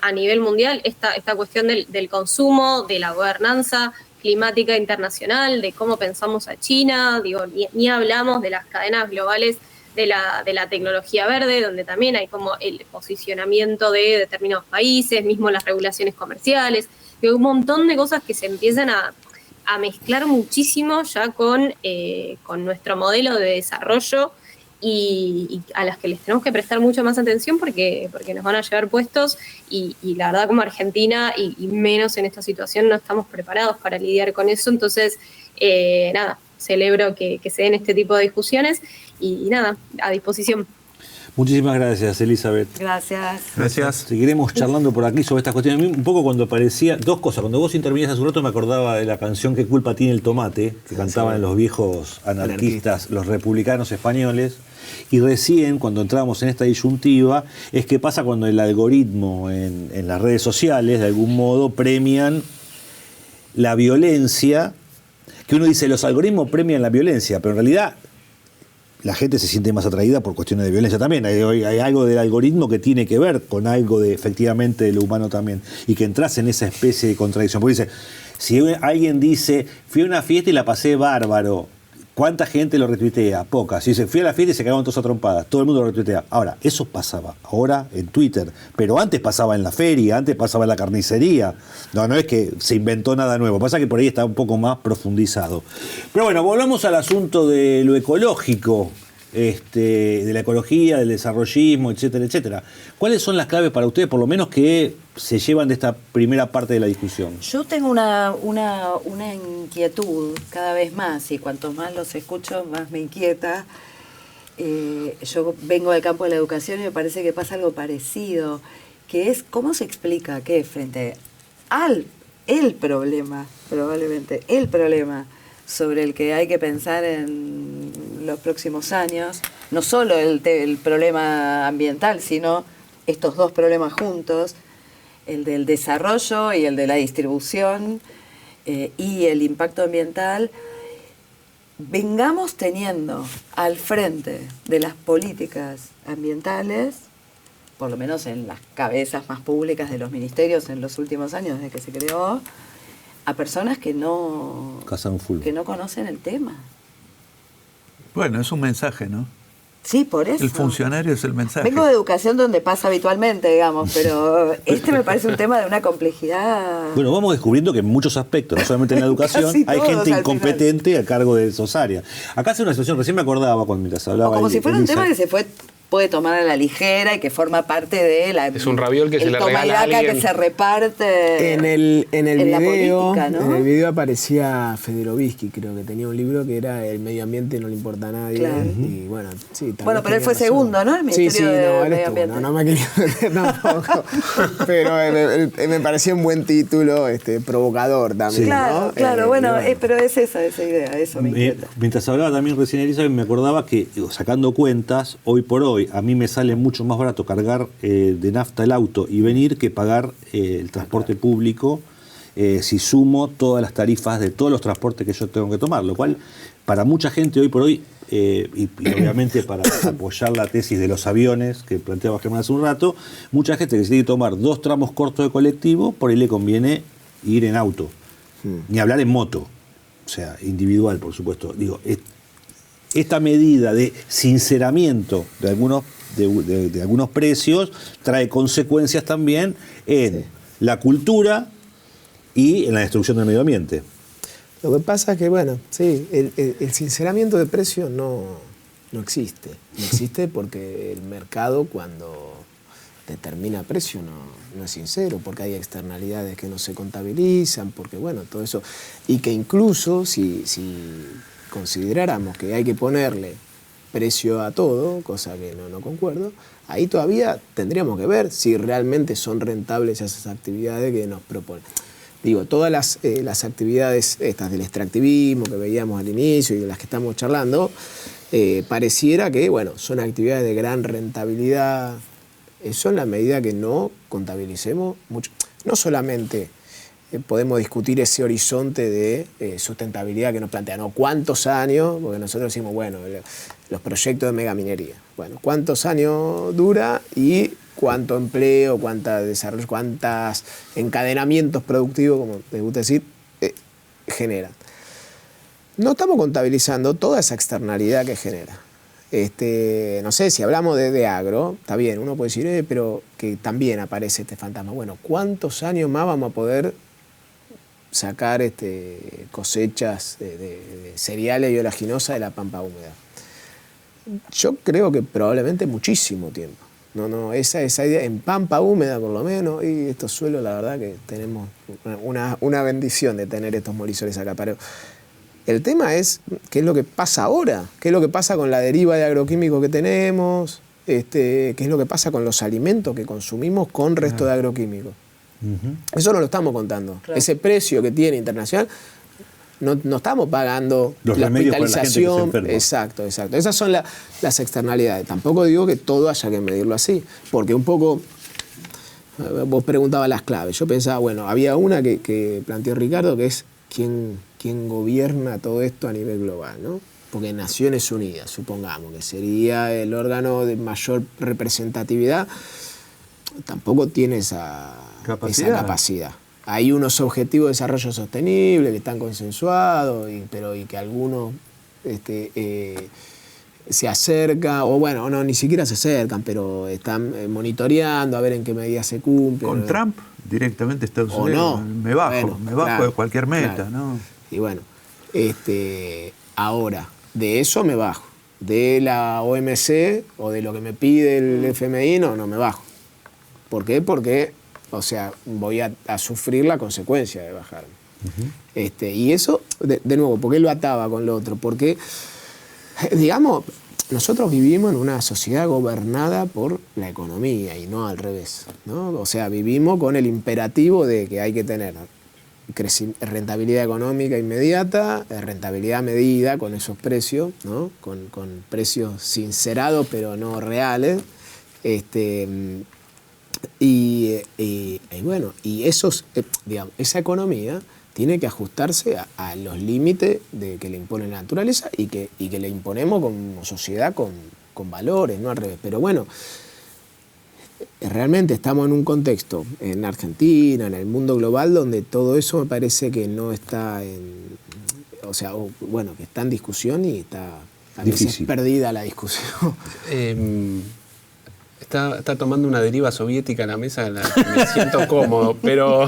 A nivel mundial, esta cuestión del consumo, de la gobernanza climática internacional, de cómo pensamos a China, digo, ni hablamos de las cadenas globales de la tecnología verde, donde también hay como el posicionamiento de determinados países, mismo las regulaciones comerciales, y un montón de cosas que se empiezan a mezclar muchísimo ya con nuestro modelo de desarrollo, y a las que les tenemos que prestar mucho más atención porque nos van a llevar puestos, y la verdad como Argentina, y menos en esta situación, no estamos preparados para lidiar con eso. Entonces, nada, celebro que se den este tipo de discusiones, y nada, a disposición. Muchísimas gracias, Elizabeth. Gracias. Seguiremos charlando por aquí sobre estas cuestiones. A mí un poco cuando parecía, dos cosas, cuando vos intervenías hace un rato me acordaba de la canción ¿Qué culpa tiene el tomate?, que cantaban los viejos anarquistas, los republicanos españoles, y recién cuando entramos en esta disyuntiva es qué pasa cuando el algoritmo en las redes sociales de algún modo premian la violencia, que uno dice los algoritmos premian la violencia, pero en realidad la gente se siente más atraída por cuestiones de violencia también. Hay algo del algoritmo que tiene que ver con algo de efectivamente de lo humano también, y que entras en esa especie de contradicción. Porque dice, si alguien dice, fui a una fiesta y la pasé bárbaro, ¿cuánta gente lo retuitea? Poca. Si dice, fui a la fiesta y se cagaban todas a trompadas, todo el mundo lo retuitea. Ahora, eso pasaba ahora en Twitter, pero antes pasaba en la feria, antes pasaba en la carnicería. No es que se inventó nada nuevo, pasa que por ahí está un poco más profundizado. Pero bueno, volvamos al asunto de lo ecológico, de la ecología, del desarrollismo, etcétera, etcétera. ¿Cuáles son las claves para ustedes, por lo menos, que se llevan de esta primera parte de la discusión? Yo tengo una inquietud cada vez más, y cuanto más los escucho, más me inquieta. Yo vengo del campo de la educación y me parece que pasa algo parecido, que es cómo se explica que frente el problema, probablemente el problema sobre el que hay que pensar en los próximos años, no solo el problema ambiental, sino estos dos problemas juntos, el del desarrollo y el de la distribución, y el impacto ambiental, vengamos teniendo al frente de las políticas ambientales, por lo menos en las cabezas más públicas de los ministerios en los últimos años desde que se creó, a personas que no conocen el tema. Bueno, es un mensaje, ¿no? Sí, por eso. El funcionario es el mensaje. Vengo de educación donde pasa habitualmente, digamos, pero me parece un tema de una complejidad. Bueno, vamos descubriendo que en muchos aspectos, no solamente en la educación, hay gente incompetente a cargo de esas áreas. Acá hace una situación, recién me acordaba cuando mientras hablaba. O como si fuera un tema que puede tomar a la ligera y que forma parte de la... Es un raviol que se le regala a alguien. Que se reparte en el la video, política, ¿no? En el video aparecía Federovisky, creo que tenía un libro que era El medio ambiente no le importa a nadie. Claro. Y bueno, sí. Bueno, pero él fue segundo, ¿no? El Ministerio de Medio Ambiente. No me quería meter tampoco. Pero me pareció un buen título, provocador también. Sí. Claro, ¿no? bueno, pero es esa idea, eso me inquieta. Mientras hablaba también recién Elizabeth, me acordaba que, sacando cuentas, hoy por hoy, hoy a mí me sale mucho más barato cargar de nafta el auto y venir que pagar el transporte público si sumo todas las tarifas de todos los transportes que yo tengo que tomar, lo cual para mucha gente hoy por hoy, y obviamente para apoyar la tesis de los aviones que planteaba Germán hace un rato, mucha gente que se tiene que tomar 2 tramos cortos de colectivo, por ahí le conviene ir en auto, ni hablar en moto, o sea, individual, por supuesto. Digo, esta medida de sinceramiento de algunos precios trae consecuencias también en la cultura y en la destrucción del medio ambiente. Lo que pasa es que, bueno, sí, el sinceramiento de precios no existe. No existe porque el mercado, cuando determina precio, no es sincero, porque hay externalidades que no se contabilizan, porque, bueno, todo eso. Y que incluso, si consideráramos que hay que ponerle precio a todo, cosa que no concuerdo, ahí todavía tendríamos que ver si realmente son rentables esas actividades que nos proponen. Digo, todas las actividades estas del extractivismo que veíamos al inicio y de las que estamos charlando, pareciera que, bueno, son actividades de gran rentabilidad. Eso en la medida que no contabilicemos mucho. No solamente podemos discutir ese horizonte de sustentabilidad que nos plantean, ¿no? ¿Cuántos años? Porque nosotros decimos, bueno, los proyectos de megaminería. Bueno, ¿cuántos años dura y cuánto empleo, cuánta desarrollo, cuántos encadenamientos productivos, como les gusta decir, generan? No estamos contabilizando toda esa externalidad que genera. No sé, si hablamos de agro, está bien, uno puede decir, pero que también aparece este fantasma. Bueno, ¿cuántos años más vamos a poder sacar cosechas de cereales y oleaginosas de la pampa húmeda? Yo creo que probablemente muchísimo tiempo. Esa idea, en pampa húmeda por lo menos, y estos suelos, la verdad que tenemos una bendición de tener estos molisores acá. Pero el tema es, ¿qué es lo que pasa ahora? ¿Qué es lo que pasa con la deriva de agroquímicos que tenemos? ¿Qué es lo que pasa con los alimentos que consumimos con resto de agroquímicos? Eso no lo estamos contando. Claro. Ese precio que tiene internacional, no estamos pagando los la remedios para la gente que se enferma. Exacto. Esas son las externalidades. Tampoco digo que todo haya que medirlo así, porque un poco, vos preguntabas las claves. Yo pensaba, bueno, había una que planteó Ricardo, que es quién gobierna todo esto a nivel global, ¿no? Porque Naciones Unidas, supongamos, que sería el órgano de mayor representatividad, tampoco tiene esa capacidad. Hay unos objetivos de desarrollo sostenible que están consensuados, pero que algunos se acercan, o bueno, no, ni siquiera se acercan, pero están monitoreando a ver en qué medida se cumple. Con Trump directamente Estados Unidos. No. Me bajo Claro, de cualquier meta, claro. ¿no? Y bueno, ahora, de eso me bajo. De la OMC o de lo que me pide el FMI, no me bajo. ¿Por qué? Porque, o sea, voy a sufrir la consecuencia de bajarme. Y eso, de nuevo, ¿por qué lo ataba con lo otro? Porque, digamos, nosotros vivimos en una sociedad gobernada por la economía y no al revés, ¿no? O sea, vivimos con el imperativo de que hay que tener rentabilidad económica inmediata, rentabilidad medida con esos precios, ¿no? Con precios sincerados pero no reales. Y bueno, y digamos, esa economía tiene que ajustarse a los límites que le impone la naturaleza y que le imponemos como sociedad con valores, no al revés. Pero bueno, realmente estamos en un contexto, en Argentina, en el mundo global, donde todo eso me parece que no está que está en discusión y está a veces perdida la discusión. Está tomando una deriva soviética a la mesa, me siento cómodo, pero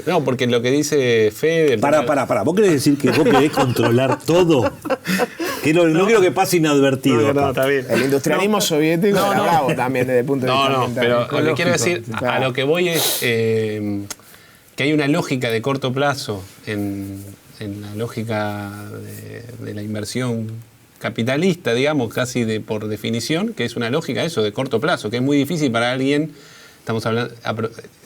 no, porque lo que dice Fede... Pará, ¿vos querés decir que vos querés controlar todo? Que no quiero que pase inadvertido. No, está bien. El industrialismo soviético era bravo también desde el punto de vista ambiental. Pero lo que quiero decir, a lo que voy es que hay una lógica de corto plazo en la lógica de la inversión capitalista, digamos, casi por definición, que es una lógica eso, de corto plazo, que es muy difícil para alguien, estamos hablando,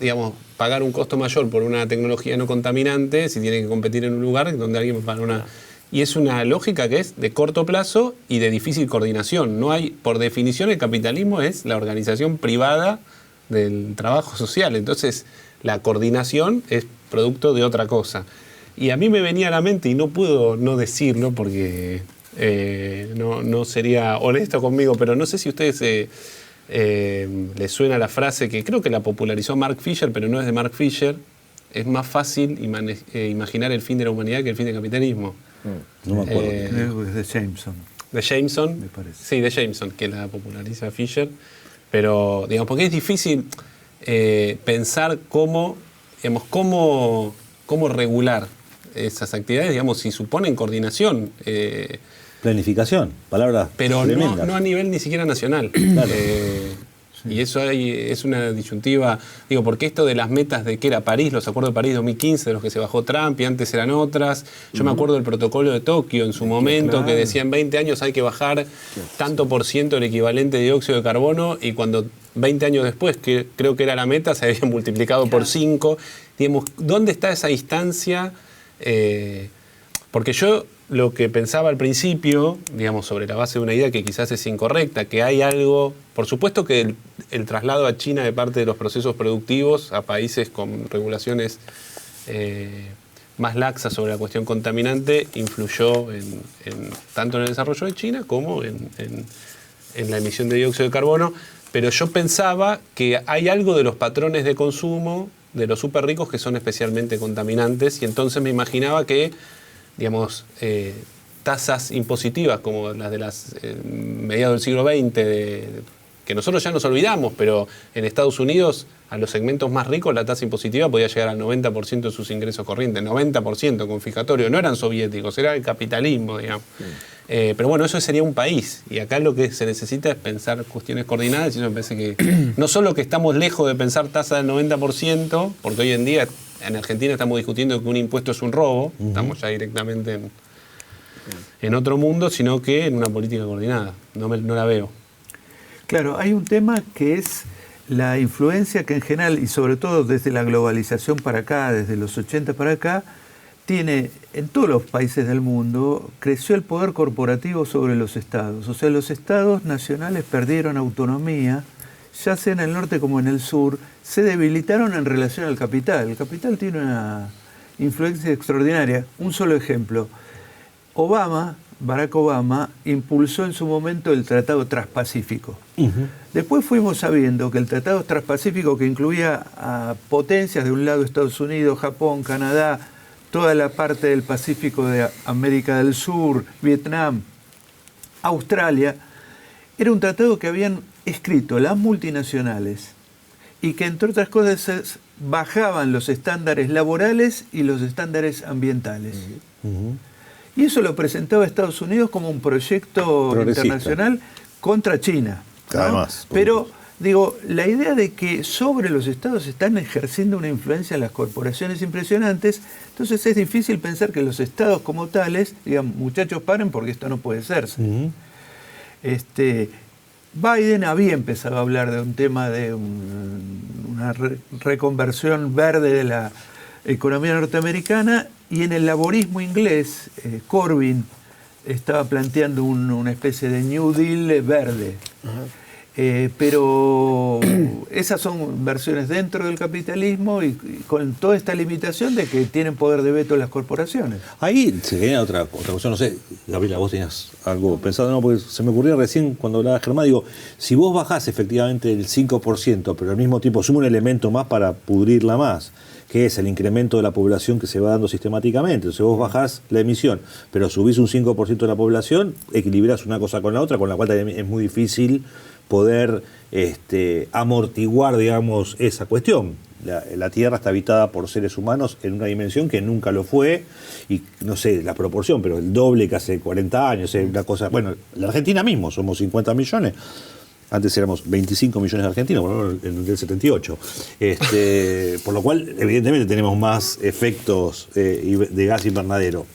digamos, pagar un costo mayor por una tecnología no contaminante si tiene que competir en un lugar donde alguien para una Y es una lógica que es de corto plazo y de difícil coordinación. No hay, por definición, el capitalismo es la organización privada del trabajo social. Entonces, la coordinación es producto de otra cosa. Y a mí me venía a la mente, y no puedo no decirlo porque no sería honesto conmigo, pero no sé si a ustedes les suena la frase que creo que la popularizó Mark Fisher, pero no es de Mark Fisher. Es más fácil imaginar el fin de la humanidad que el fin del capitalismo. No me acuerdo. Es de Jameson. ¿De Jameson? Me parece. Sí, de Jameson, que la populariza Fisher. Pero, digamos, porque es difícil pensar cómo regular esas actividades, digamos, si suponen coordinación. Planificación, palabra pero tremenda. no a nivel ni siquiera nacional. Claro. Y eso es una disyuntiva, digo, porque esto de las metas de que era París, los acuerdos de París 2015, de los que se bajó Trump y antes eran otras. Yo me acuerdo del protocolo de Tokio en su momento, que decía en 20 años hay que bajar tanto por ciento el equivalente de dióxido de carbono, y cuando 20 años después, que creo que era la meta, se había multiplicado por 5. Digamos, ¿dónde está esa distancia? Porque yo lo que pensaba al principio, digamos, sobre la base de una idea que quizás es incorrecta, que hay algo, por supuesto que el traslado a China de parte de los procesos productivos a países con regulaciones más laxas sobre la cuestión contaminante influyó tanto en el desarrollo de China como en la emisión de dióxido de carbono, pero yo pensaba que hay algo de los patrones de consumo de los súper ricos que son especialmente contaminantes, y entonces me imaginaba que, digamos, tasas impositivas como las de mediados del siglo XX, que nosotros ya nos olvidamos, pero en Estados Unidos a los segmentos más ricos la tasa impositiva podía llegar al 90% de sus ingresos corrientes, 90% confiscatorio, no eran soviéticos, era el capitalismo, digamos. Pero bueno, eso sería un país, y acá lo que se necesita es pensar cuestiones coordinadas, y eso me parece que no solo que estamos lejos de pensar tasa del 90%, porque hoy en día en Argentina estamos discutiendo que un impuesto es un robo, estamos ya directamente en otro mundo, sino que en una política coordinada. No la veo. Claro, hay un tema que es la influencia que en general, y sobre todo desde la globalización para acá, desde los 80 para acá, tiene en todos los países del mundo, creció el poder corporativo sobre los estados. O sea, los estados nacionales perdieron autonomía, ya sea en el norte como en el sur, se debilitaron en relación al capital. El capital tiene una influencia extraordinaria. Un solo ejemplo. Barack Obama, impulsó en su momento el Tratado Transpacífico. Después fuimos sabiendo que el Tratado Transpacífico, que incluía a potencias de un lado Estados Unidos, Japón, Canadá, toda la parte del Pacífico de América del Sur, Vietnam, Australia, era un tratado que habían escrito las multinacionales y que, entre otras cosas, bajaban los estándares laborales y los estándares ambientales. Y eso lo presentaba Estados Unidos como un proyecto internacional contra China, ¿no? Además, pero, digo, la idea de que sobre los estados están ejerciendo una influencia las corporaciones impresionantes, entonces es difícil pensar que los estados como tales digan, muchachos, paren porque esto no puede serse. Biden había empezado a hablar de un tema de una reconversión verde de la economía norteamericana, y en el laborismo inglés, Corbyn estaba planteando una especie de New Deal verde. Pero esas son versiones dentro del capitalismo y con toda esta limitación de que tienen poder de veto las corporaciones. Ahí se genera otra cuestión, no sé, Gabriela, vos tenías algo pensado, no, porque se me ocurrió recién cuando hablaba Germán, digo, si vos bajás efectivamente el 5%, pero al mismo tiempo suma un elemento más para pudrirla más, que es el incremento de la población que se va dando sistemáticamente. Entonces vos bajás la emisión, pero subís un 5% de la población, equilibrás una cosa con la otra, con la cual también es muy difícil poder amortiguar, digamos, esa cuestión. La Tierra está habitada por seres humanos en una dimensión que nunca lo fue, y no sé la proporción, pero el doble que hace 40 años, una cosa. Bueno, la Argentina mismo, somos 50 millones. Antes éramos 25 millones de argentinos, por lo menos en el 78. Por lo cual, evidentemente, tenemos más efectos de gas invernadero.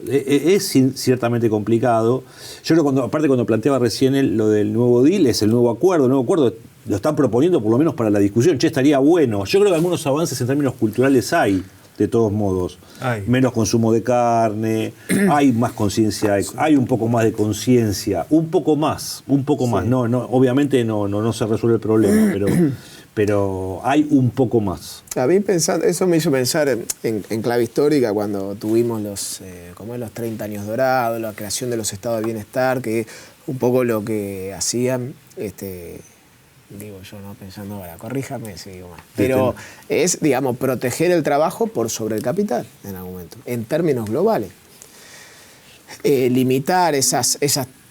Es ciertamente complicado. Yo creo que cuando planteaba recién lo del nuevo deal, es el nuevo acuerdo. El nuevo acuerdo lo están proponiendo por lo menos para la discusión. Estaría bueno. Yo creo que algunos avances en términos culturales hay. de todos modos. Menos consumo de carne, hay más conciencia, hay un poco más de conciencia, un poco más. No, obviamente no se resuelve el problema, pero hay un poco más. A mí eso me hizo pensar en clave histórica cuando tuvimos los 30 años dorados, la creación de los estados de bienestar, que un poco lo que hacían, digo yo, no pensando ahora, corríjame si digo mal, pero es, digamos, proteger el trabajo por sobre el capital en algún momento, en términos globales. Limitar esas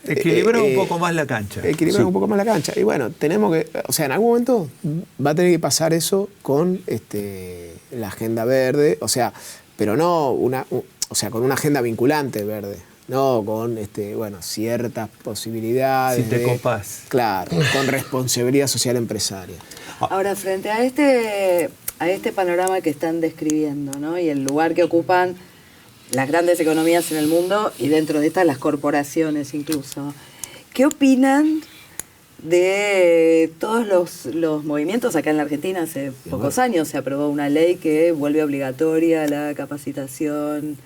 equilibrar un poco más la cancha. Un poco más la cancha. Y bueno, tenemos que, o sea, en algún momento va a tener que pasar eso con la agenda verde, o sea, pero no con una agenda vinculante verde. No, con ciertas posibilidades. Si te copás. Claro, con responsabilidad social empresaria. Ahora, frente a este panorama que están describiendo, ¿no? Y el lugar que ocupan las grandes economías en el mundo y dentro de estas las corporaciones incluso, ¿qué opinan de todos los movimientos? Acá en la Argentina hace pocos años se aprobó una ley que vuelve obligatoria la capacitación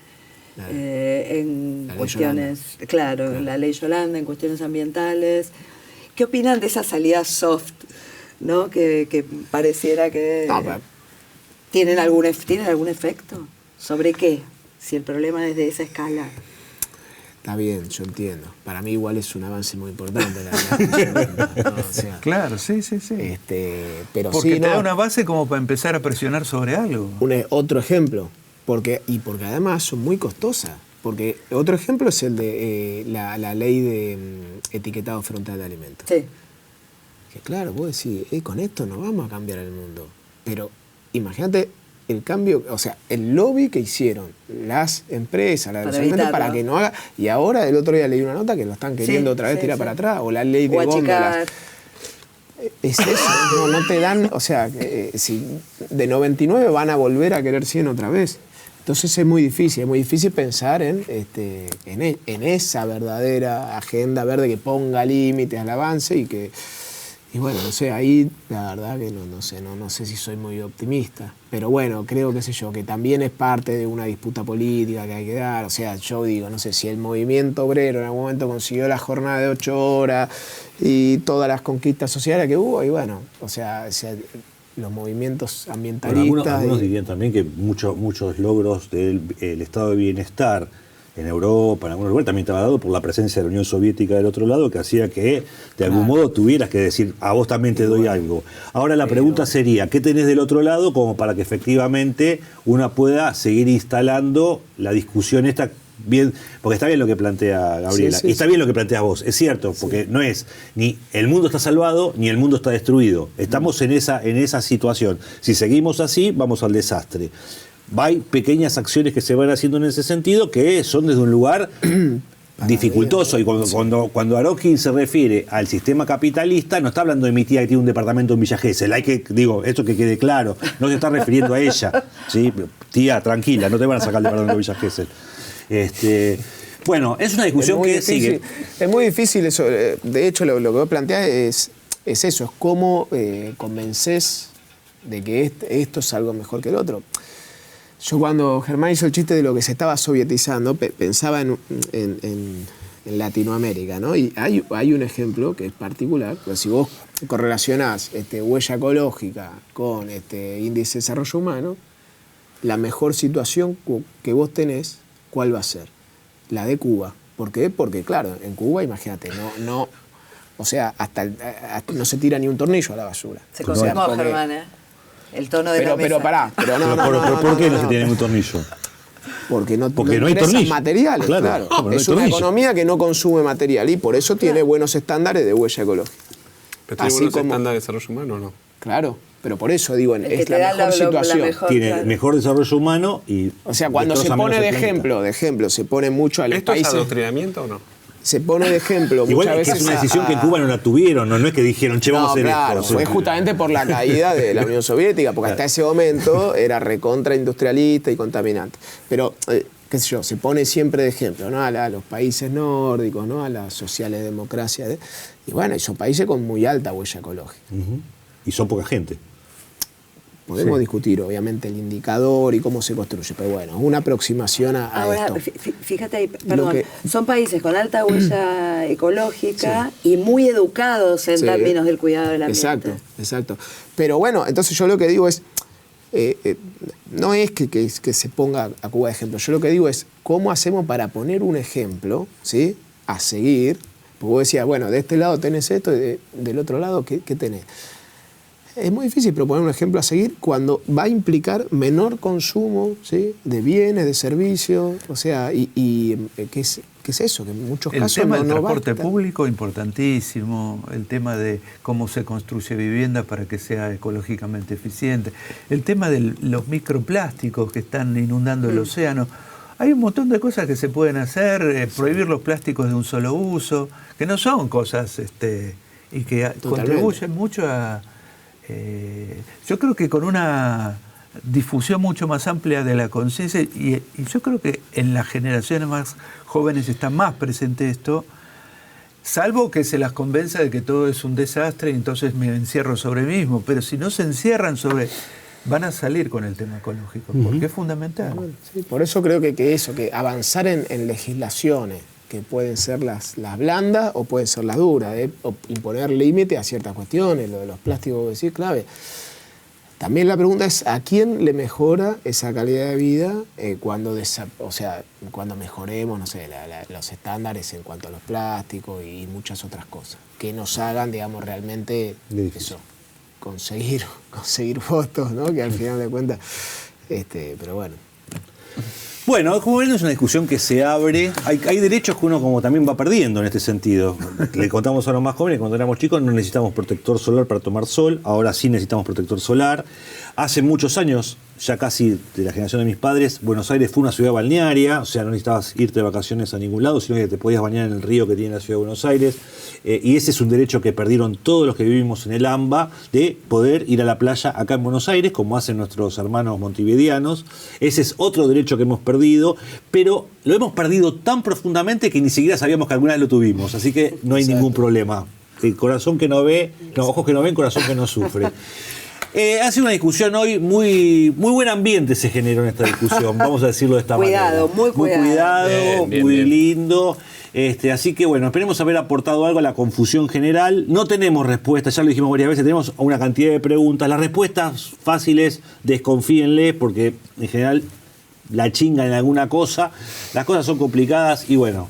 en cuestiones, claro, la ley Yolanda, en cuestiones ambientales. ¿Qué opinan de esa salida soft, ¿no? que pareciera que tienen algún efecto? ¿Sobre qué? Si el problema es de esa escala. Está bien, yo entiendo. Para mí igual es un avance muy importante, la verdad. Claro, sí. Pero porque sí, te da una base como para empezar a presionar sobre algo. Otro ejemplo. Porque además son muy costosas. Porque otro ejemplo es el de la ley de etiquetado frontal de alimentos. Sí. Que claro, vos decís, con esto no vamos a cambiar el mundo. Pero imagínate el cambio, o sea, el lobby que hicieron las empresas, la de los alimentos, para que no haga. Y ahora, el otro día leí una nota que lo están queriendo otra vez tirar para atrás. O la ley de góndolas. Es eso, no te dan, o sea, si de 99 van a volver a querer 100 otra vez. Entonces es muy difícil pensar en esa verdadera agenda verde que ponga límites al avance y bueno, no sé, ahí la verdad que no sé si soy muy optimista, pero bueno, creo, qué sé yo, que también es parte de una disputa política que hay que dar. O sea, yo digo, no sé, si el movimiento obrero en algún momento consiguió la jornada de 8 horas y todas las conquistas sociales que hubo, y bueno, o sea los movimientos ambientalistas. Bueno, algunos dirían también que muchos logros del estado de bienestar en Europa, en algunos lugares, también estaba dado por la presencia de la Unión Soviética del otro lado, que hacía que de algún modo tuvieras que decir, a vos también te doy algo. Ahora la pregunta sería, ¿qué tenés del otro lado como para que efectivamente una pueda seguir instalando la discusión esta bien? Porque está bien lo que plantea Gabriela, y está bien lo que planteas vos, es cierto, porque no es ni el mundo está salvado, ni el mundo está destruido. Estamos en esa situación. Si seguimos así, vamos al desastre. Hay pequeñas acciones que se van haciendo en ese sentido que son desde un lugar dificultoso. Y cuando Arokin se refiere al sistema capitalista, no está hablando de mi tía que tiene un departamento en Villa Gesell. Esto que quede claro, no se está refiriendo a ella. ¿Sí? Tía, tranquila, no te van a sacar el departamento de Villa Gesell. Bueno, es una discusión que sigue. Es muy difícil eso. De hecho, lo que vos planteás es eso, es cómo convences de que esto es algo mejor que el otro. Yo cuando Germán hizo el chiste de lo que se estaba sovietizando, pensaba en Latinoamérica, ¿no? Y hay un ejemplo que es particular, pues si vos correlacionás huella ecológica con índice de desarrollo humano, la mejor situación que vos tenés, ¿cuál va a ser? La de Cuba. ¿Por qué? Porque, claro, en Cuba, imagínate, o sea, hasta no se tira ni un tornillo a la basura. Se confirmó, Germán, el tono de la mesa. Pero pará, ¿por qué no se tiene un tornillo? Porque no hay tornillo. Materiales, claro. Es una economía que no consume material y por eso tiene buenos estándares de huella ecológica. ¿Pero tiene buenos estándares de desarrollo humano o no? Claro, pero por eso digo, es la mejor situación. Tiene mejor desarrollo humano y... O sea, cuando se pone de ejemplo, se pone mucho a los países... ¿Esto es adoctrinamiento o no? Se pone de ejemplo igual muchas veces. Es una decisión que en Cuba no la tuvieron, no es que dijeron, che, vamos a hacer esto. Fue justamente por la caída de la Unión Soviética, porque hasta ese momento era recontra industrialista y contaminante. Pero, qué sé yo, se pone siempre de ejemplo, ¿no? A los países nórdicos, ¿no? A las sociales democracias. Y bueno, son países con muy alta huella ecológica. Y son poca gente. Podemos Sí. discutir, obviamente, el indicador y cómo se construye, pero bueno, es una aproximación a Ahora, esto. fíjate ahí, perdón, que- son países con alta huella ecológica y muy educados en Sí. términos del cuidado del ambiente. Exacto, exacto. Pero bueno, entonces yo lo que digo es, no es que se ponga a Cuba de ejemplo, yo lo que digo es, ¿cómo hacemos para poner un ejemplo, ¿sí?, a seguir? Porque vos decías, bueno, de este lado tenés esto y del otro lado, ¿qué tenés? Es muy difícil proponer un ejemplo a seguir cuando va a implicar menor consumo, ¿sí?, de bienes, de servicios, o sea, ¿qué es eso? Que en muchos El casos tema del no transporte basta. público, importantísimo. El tema de cómo se construye vivienda para que sea ecológicamente eficiente. El tema de los microplásticos que están inundando el océano. Hay un montón de cosas que se pueden hacer. Prohibir los plásticos de un solo uso, que no son cosas y que contribuyen mucho a... yo creo que con una difusión mucho más amplia de la conciencia, y yo creo que en las generaciones más jóvenes está más presente esto, salvo que se las convenza de que todo es un desastre y entonces me encierro sobre mí mismo, pero si no se encierran van a salir con el tema ecológico, porque es fundamental. Sí, por eso creo que avanzar en legislaciones que pueden ser las blandas o pueden ser las duras, o imponer límite a ciertas cuestiones, lo de los plásticos, decir, clave. También la pregunta es, ¿a quién le mejora esa calidad de vida cuando mejoremos, no sé, los estándares en cuanto a los plásticos y muchas otras cosas? Que nos hagan, digamos, realmente eso, conseguir votos, ¿no? Que al final de cuentas, pero bueno. Bueno, como ven, es una discusión que se abre. Hay derechos que uno como también va perdiendo en este sentido. Le contamos a los más jóvenes, cuando éramos chicos no necesitábamos protector solar para tomar sol, ahora sí necesitamos protector solar. Hace muchos años, ya casi de la generación de mis padres, Buenos Aires fue una ciudad balnearia, o sea, no necesitabas irte de vacaciones a ningún lado, sino que te podías bañar en el río que tiene la ciudad de Buenos Aires. Y ese es un derecho que perdieron todos los que vivimos en el AMBA, de poder ir a la playa acá en Buenos Aires, como hacen nuestros hermanos montevideanos. Ese es otro derecho que hemos perdido, pero lo hemos perdido tan profundamente que ni siquiera sabíamos que alguna vez lo tuvimos, así que no hay ningún problema. El corazón que no ve, ojos que no ven, corazón que no sufre. Ha sido una discusión hoy, muy buen ambiente se generó en esta discusión, vamos a decirlo de esta manera. Muy cuidado. Muy lindo. Así que bueno, esperemos haber aportado algo a la confusión general. No tenemos respuestas, ya lo dijimos varias veces, tenemos una cantidad de preguntas. Las respuestas fáciles, desconfíenle, porque en general la chingan en alguna cosa. Las cosas son complicadas y bueno,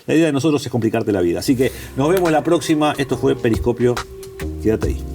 la idea de nosotros es complicarte la vida. Así que nos vemos la próxima. Esto fue Periscopio. Quédate ahí.